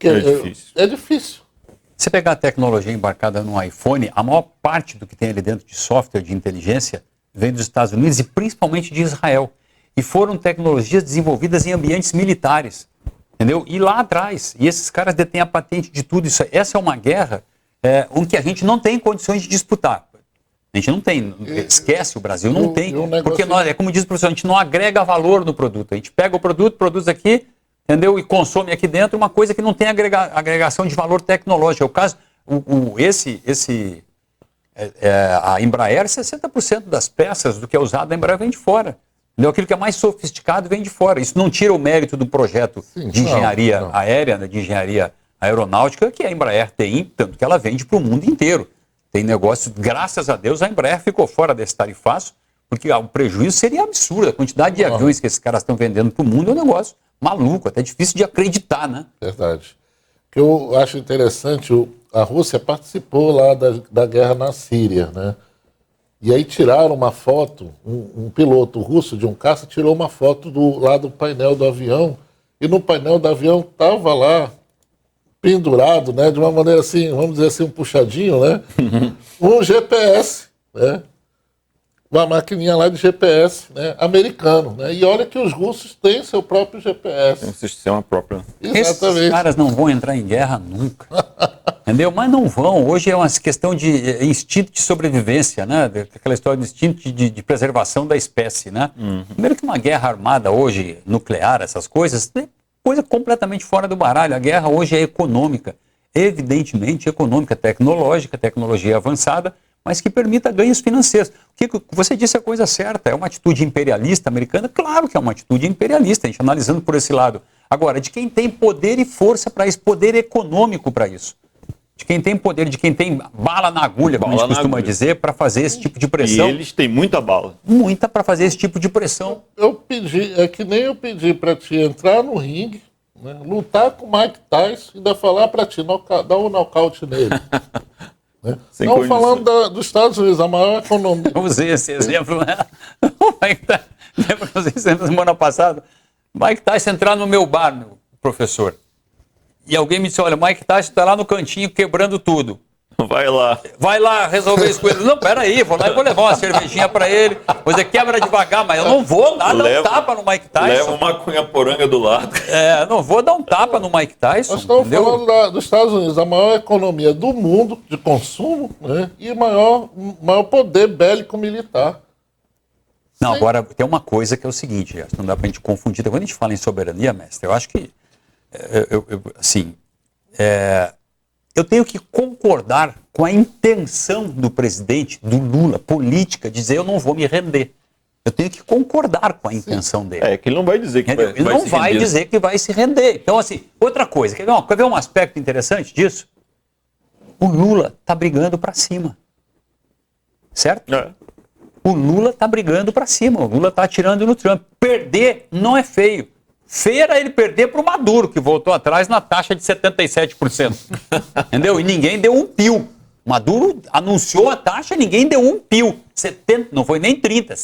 difícil. É difícil. Se pegar a tecnologia embarcada no iPhone, a maior parte do que tem ali dentro de software de inteligência vem dos Estados Unidos e principalmente de Israel. E foram tecnologias desenvolvidas em ambientes militares, entendeu? E lá atrás, e esses caras detêm a patente de tudo isso. Essa é uma guerra em que a gente não tem condições de disputar. A gente não tem, esquece, o Brasil não tem, porque nós, é como diz o professor, a gente não agrega valor no produto. A gente pega o produto, produz aqui, entendeu? E consome aqui dentro uma coisa que não tem agregação de valor tecnológico. É o caso, a Embraer, 60% das peças do que é usado na Embraer vem de fora. Entendeu? Aquilo que é mais sofisticado vem de fora. Isso não tira o mérito do projeto de engenharia aérea, né, de engenharia aeronáutica, que a Embraer tem, tanto que ela vende para o mundo inteiro. Tem negócio, graças a Deus, a Embraer ficou fora desse tarifaço, porque o prejuízo seria absurdo. A quantidade de aviões que esses caras estão vendendo para o mundo é um negócio maluco, até difícil de acreditar, né? Verdade. O que eu acho interessante, a Rússia participou lá da guerra na Síria, né? E aí tiraram uma foto, um piloto russo de um caça tirou uma foto lá do painel do avião, e no painel do avião estava lá, pendurado, né, de uma maneira assim, vamos dizer assim, um puxadinho, né? Um GPS, né? Uma maquininha lá de GPS, né, americano, né? E olha que os russos têm seu próprio GPS. Tem um sistema próprio. Exatamente. Esses caras não vão entrar em guerra nunca. Entendeu? Mas não vão. Hoje é uma questão de instinto de sobrevivência, né? Aquela história de instinto de preservação da espécie, né? Primeiro que uma guerra armada hoje, nuclear, essas coisas, é coisa completamente fora do baralho. A guerra hoje é econômica. Evidentemente econômica, tecnológica, tecnologia avançada, mas que permita ganhos financeiros. O que você disse é a coisa certa. É uma atitude imperialista americana? Claro que é uma atitude imperialista, a gente analisando por esse lado. Agora, de quem tem poder e força para isso, poder econômico para isso. De quem tem poder, de quem tem bala na agulha, como a gente costuma dizer, para fazer esse tipo de pressão. E eles têm muita bala. Muita para fazer esse tipo de pressão. Eu pedi, é que nem eu pedi para ti entrar no ringue, né, lutar com o Mike Tyson e ainda falar para ti, dar um nocaute nele. Né? Não falando dos Estados Unidos, a maior economia. Eu usei esse exemplo, né? Lembra que eu usei esse exemplo semana passada? Mike Tyson entrar no meu bar, meu professor. E alguém me disse, olha, Mike Tyson está lá no cantinho quebrando tudo. Vai lá. Vai lá resolver isso com ele. Não, peraí, vou lá e vou levar uma cervejinha para ele. Você quebra devagar, mas eu não vou dar um tapa no Mike Tyson. Leva uma cunha-poranga do lado. Não vou dar um tapa no Mike Tyson. Nós estamos falando dos Estados Unidos, a maior economia do mundo de consumo, né, e maior poder bélico militar. Não, agora tem uma coisa que é o seguinte, não dá para a gente confundir. Quando a gente fala em soberania, mestre, eu acho que eu tenho que concordar com a intenção do presidente, do Lula, política, de dizer eu não vou me render. Eu tenho que concordar com a intenção dele. É que ele não vai dizer que ele não vai dizer que vai se render. Então, assim, outra coisa, quer ver um aspecto interessante disso? O Lula está brigando para cima. Certo? É. O Lula está brigando para cima, o Lula está atirando no Trump. Perder não é feio. Feio era ele perder para o Maduro, que voltou atrás na taxa de 77%. Entendeu? E ninguém deu um pio. Maduro anunciou a taxa, ninguém deu um pio. Não foi nem 30%,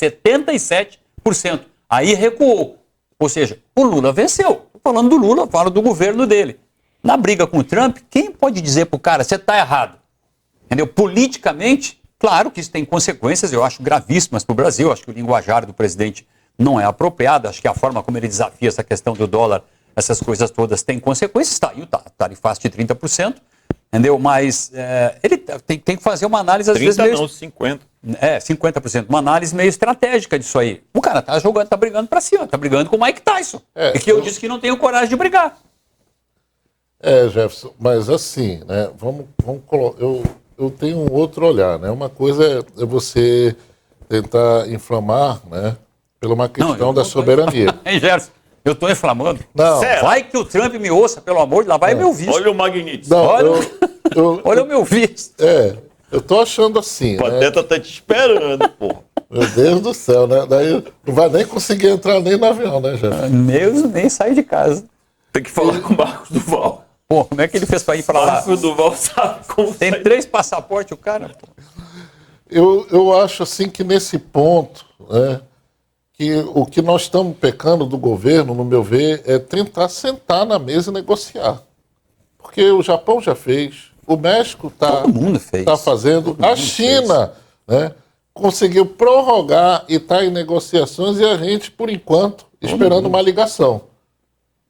77%. Aí recuou. Ou seja, o Lula venceu. Estou falando do Lula, falo do governo dele. Na briga com o Trump, quem pode dizer para o cara, você está errado? Entendeu? Politicamente, claro que isso tem consequências, eu acho gravíssimas para o Brasil. Acho que o linguajar do presidente não é apropriado. Acho que a forma como ele desafia essa questão do dólar, essas coisas todas, tem consequências. Está aí o tarifaço de 30%, entendeu? Mas ele tem que fazer uma análise, às 30 vezes... não, 50%. 50%. Uma análise meio estratégica disso aí. O cara tá jogando, tá brigando pra cima, tá brigando com o Mike Tyson. E que eu disse que não tenho coragem de brigar. Jefferson, mas assim, né, vamos colocar... Eu tenho um outro olhar, né? Uma coisa é você tentar inflamar, né, pela uma questão da soberania. Hein, Gerson? Eu estou inflamando. Não. Vai que o Trump me ouça, pelo amor de Deus, vai meu visto. Olha o Magnitsky. Olha o meu visto. Eu tô achando assim, o Pateta tá te esperando, pô. Meu Deus do céu, né? Daí não vai nem conseguir entrar nem no avião, né, Jefferson? Nem sair de casa. Tem que falar com o Marcos Duval. Pô, como é que ele fez para ir para lá? Marco Duval sabe como Tem sair. 3 passaportes, o cara. Pô. Eu acho assim que nesse ponto, né, que o que nós estamos pecando do governo, no meu ver, é tentar sentar na mesa e negociar. Porque o Japão já fez, o México Todo mundo fez. está fazendo, Todo a mundo China, né, conseguiu prorrogar e está em negociações e a gente, por enquanto, esperando uma ligação.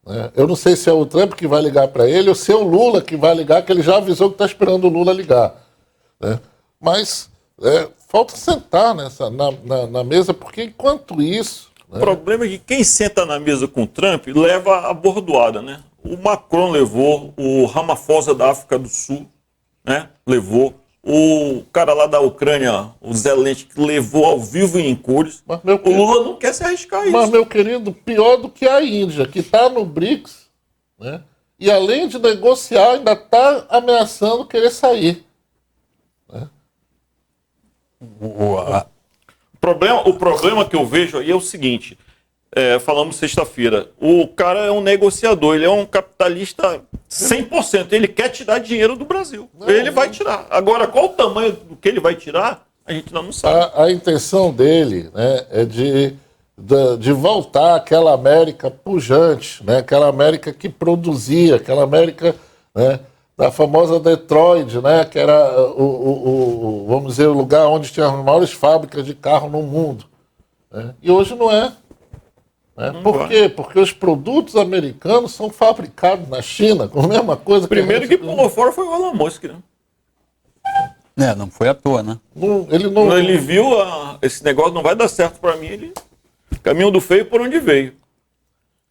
Né? Eu não sei se é o Trump que vai ligar para ele ou se é o Lula que vai ligar, que ele já avisou que está esperando o Lula ligar. Né? Mas falta sentar na mesa, porque enquanto isso... O problema é que quem senta na mesa com o Trump leva a bordoada, né? O Macron levou, o Ramaphosa da África do Sul, né? Levou. O cara lá da Ucrânia, o Zelensky, que levou ao vivo e em cores. O Lula não quer se arriscar isso. Mas, meu querido, pior do que a Índia, que está no BRICS, né? E além de negociar, ainda está ameaçando querer sair. Né? O problema que eu vejo aí é o seguinte, falamos sexta-feira, o cara é um negociador, ele é um capitalista 100%, ele quer tirar dinheiro do Brasil, ele vai tirar. Agora, qual o tamanho do que ele vai tirar, a gente ainda não sabe. A intenção dele, né, é de voltar àquela América pujante, né, aquela América que produzia, aquela América, né, da famosa Detroit, né, que era vamos dizer, o lugar onde tinha as maiores fábricas de carro no mundo. Né? E hoje não é. Né? Por quê? Porque os produtos americanos são fabricados na China, com a mesma coisa. Primeiro que pulou fora foi o Elon Musk, né? Não foi à toa, né? Quando ele viu esse negócio não vai dar certo para mim, ele caminho do feio por onde veio.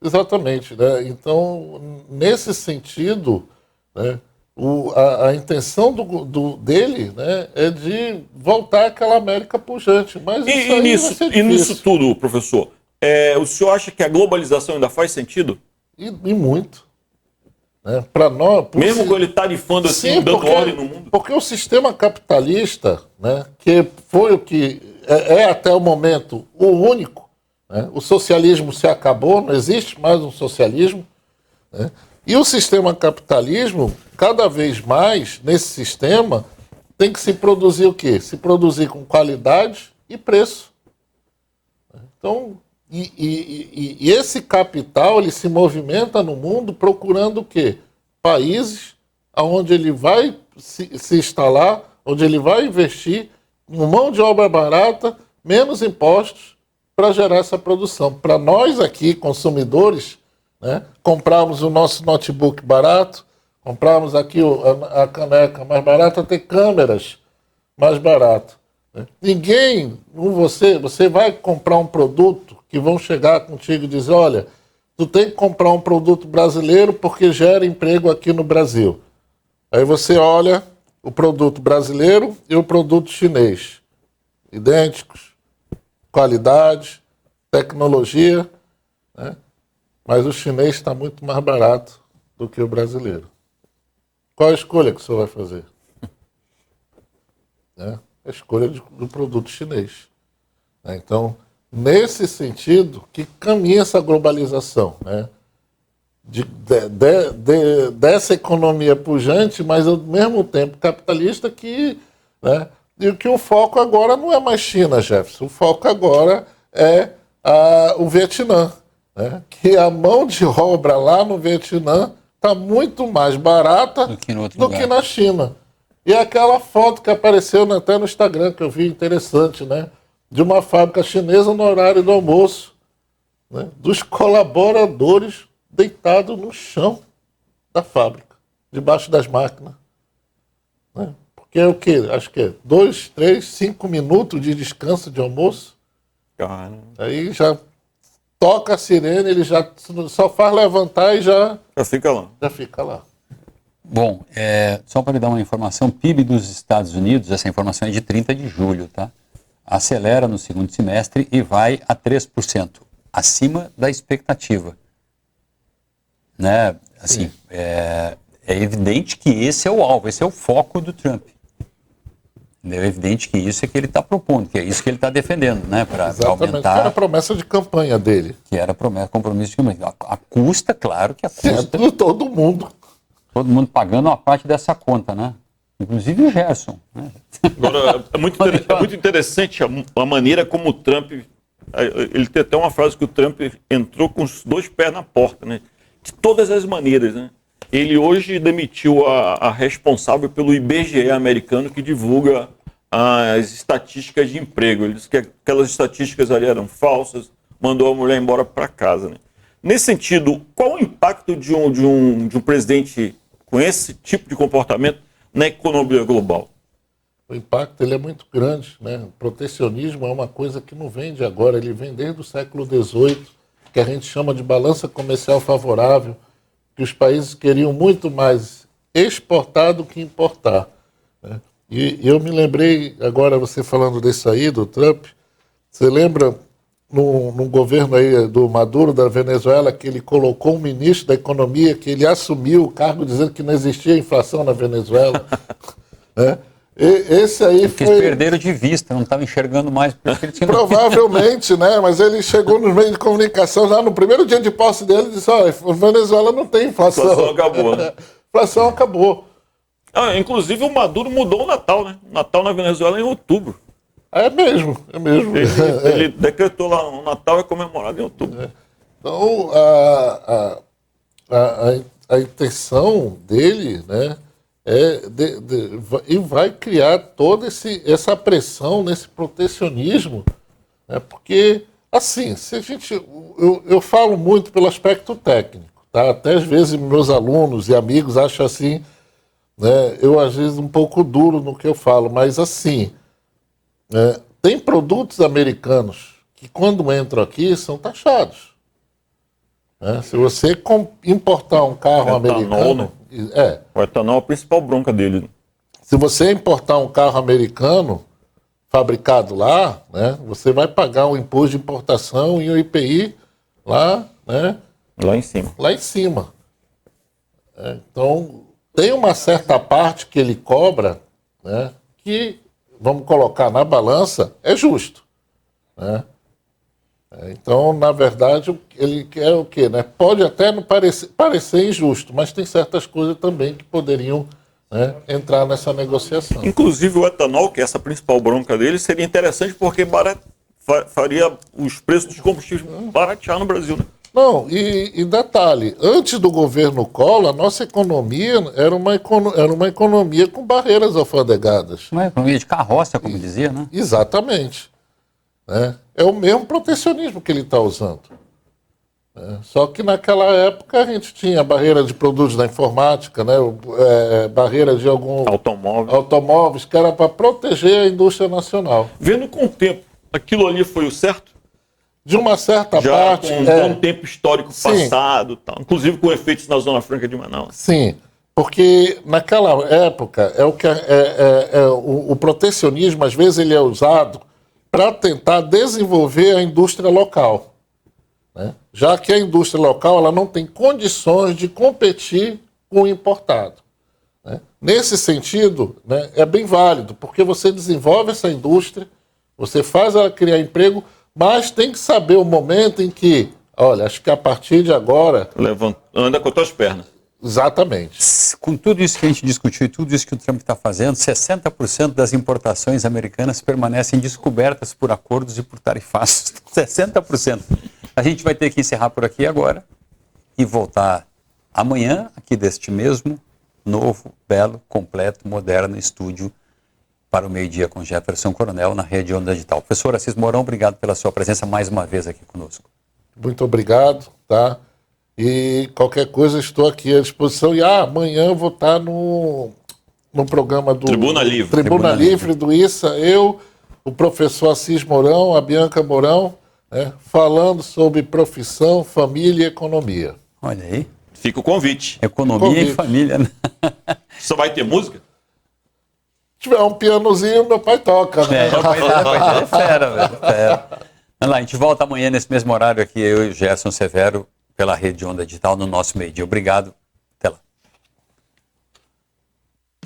Exatamente. Né? Então, nesse sentido, né, a intenção dele, né, é de voltar àquela América pujante. Mas e nisso tudo, professor, o senhor acha que a globalização ainda faz sentido? E muito. Né? Para nós, mesmo com ele tarifando assim, dando ordem no mundo? Porque o sistema capitalista, né, que foi o que até o momento o único, né, o socialismo se acabou, não existe mais um socialismo, né, e o sistema capitalismo, cada vez mais, nesse sistema, tem que se produzir o quê? Se produzir com qualidade e preço. Então, e esse capital, ele se movimenta no mundo procurando o quê? Países onde ele vai se instalar, onde ele vai investir, com mão de obra barata, menos impostos, para gerar essa produção. Para nós aqui, consumidores, né, comprarmos o nosso notebook barato, comprarmos aqui a caneca mais barata, ter câmeras mais baratas. Né? Você vai comprar um produto que vão chegar contigo e dizer, olha, tu tem que comprar um produto brasileiro porque gera emprego aqui no Brasil. Aí você olha o produto brasileiro e o produto chinês. Idênticos, qualidade, tecnologia, né? Mas o chinês está muito mais barato do que o brasileiro. Qual a escolha que o senhor vai fazer? A escolha do produto chinês. Então, nesse sentido, que caminha essa globalização, né? Dessa economia pujante, mas ao mesmo tempo capitalista, né? E que o foco agora não é mais China, Jefferson. O foco agora é o Vietnã. Né? Que a mão de obra lá no Vietnã está muito mais barata do que na China. E aquela foto que apareceu até no Instagram, que eu vi interessante, né? De uma fábrica chinesa no horário do almoço, né? Dos colaboradores deitados no chão da fábrica, debaixo das máquinas. Né? Porque é o quê? Acho que é 2, 3, 5 minutos de descanso de almoço. Caramba. Aí já toca a sirene, ele já só faz levantar e já fica lá. Já fica lá. Bom, só para lhe dar uma informação, PIB dos Estados Unidos, essa informação é de 30 de julho, tá? Acelera no segundo semestre e vai a 3%, acima da expectativa. Né? Assim, é evidente que esse é o alvo, esse é o foco do Trump. É evidente que isso é que ele está propondo, que é isso que ele está defendendo, né? Para aumentar. Que era a promessa de campanha dele. Que era a promessa, compromisso de campanha. A custa, claro que a custa. De todo mundo. Todo mundo pagando uma parte dessa conta, né? Inclusive o Gerson. Né? Agora, é muito interessante a maneira como o Trump... Ele tem até uma frase que o Trump entrou com os 2 pés na porta, né? De todas as maneiras, né? Ele hoje demitiu a responsável pelo IBGE americano, que divulga as estatísticas de emprego. Ele disse que aquelas estatísticas ali eram falsas, mandou a mulher embora para casa, né? Nesse sentido, qual o impacto de um presidente com esse tipo de comportamento na economia global? O impacto ele é muito grande, né? O protecionismo é uma coisa que não vem de agora, ele vem desde o século XVIII, que a gente chama de balança comercial favorável, que os países queriam muito mais exportar do que importar, né? E eu me lembrei, agora você falando desse aí, do Trump, você lembra no governo aí do Maduro, da Venezuela, que ele colocou um ministro da economia, que ele assumiu o cargo dizendo que não existia inflação na Venezuela, né? Esse aí foi... Eles perderam de vista, não estavam enxergando mais. Porque ele tinha... Provavelmente, né? Mas ele chegou nos meios de comunicação já no primeiro dia de posse dele e disse: olha, a Venezuela não tem inflação. A inflação acabou, né? Inflação acabou. Inclusive o Maduro mudou o Natal, né? O Natal na Venezuela é em outubro. É mesmo, é mesmo. Ele decretou lá, o Natal é comemorado em outubro. Então, a intenção dele, né? E vai criar toda essa pressão nesse protecionismo, né? Porque, assim, se a gente, eu falo muito pelo aspecto técnico, tá? Até às vezes meus alunos e amigos acham assim, né? Eu às vezes um pouco duro no que eu falo, mas assim, tem produtos americanos que quando entram aqui são taxados. Se você importar um carro americano... Né? O etanol é a principal bronca dele. Se você importar um carro americano fabricado lá, né, você vai pagar um imposto de importação e o IPI lá, né, lá em cima. Lá em cima. Então, tem uma certa parte que ele cobra, né, que, vamos colocar na balança, é justo, né? Então, na verdade, ele quer o quê, né? Pode até não parecer injusto, mas tem certas coisas também que poderiam, né, entrar nessa negociação. Inclusive o etanol, que é essa principal bronca dele, seria interessante porque faria os preços dos combustíveis baratear no Brasil, né? Não, e detalhe, antes do governo Collor, a nossa economia era uma economia com barreiras alfandegadas. Uma economia de carroça, como dizia, né? Exatamente. É o mesmo protecionismo que ele está usando. Só que naquela época a gente tinha barreira de produtos da informática, né? Barreira de alguns automóveis, que era para proteger a indústria nacional. Vendo com o tempo, aquilo ali foi o certo? De uma certa parte... Já com um tempo histórico passado, tal, inclusive com efeitos na Zona Franca de Manaus. Sim, porque naquela época o protecionismo, às vezes, ele é usado para tentar desenvolver a indústria local, né? Já que a indústria local ela não tem condições de competir com o importado, né? Nesse sentido, né, é bem válido, porque você desenvolve essa indústria, você faz ela criar emprego, mas tem que saber o momento em que, olha, acho que a partir de agora... Anda com as tuas pernas. Exatamente. Com tudo isso que a gente discutiu e tudo isso que o Trump está fazendo, 60% das importações americanas permanecem descobertas por acordos e por tarifaços. 60%. A gente vai ter que encerrar por aqui agora e voltar amanhã, aqui deste mesmo novo, belo, completo, moderno estúdio para o meio-dia com Jefferson Coronel na Rede Onda Digital. Professor Assis Mourão, obrigado pela sua presença mais uma vez aqui conosco. Muito obrigado, tá? E qualquer coisa estou aqui à disposição. E amanhã eu vou estar no programa do Tribuna Livre. Tribuna Livre do ISA, eu, o professor Assis Mourão, a Bianca Mourão, né, falando sobre profissão, família e economia. Olha aí. Fica o convite. Economia e família. Só vai ter música? Se tiver um pianozinho, meu pai toca, né? Meu pai é fera, velho. Fera. Vamos lá, a gente volta amanhã nesse mesmo horário aqui, eu e o Gerson Severo, pela Rede Onda Digital, no nosso meio-dia. Obrigado. Até lá.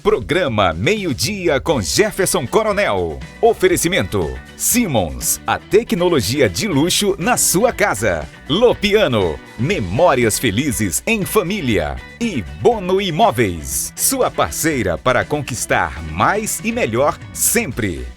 Programa Meio-Dia com Jefferson Coronel. Oferecimento: Simmons, a tecnologia de luxo na sua casa. Lopiano, memórias felizes em família. E Bono Imóveis, sua parceira para conquistar mais e melhor sempre.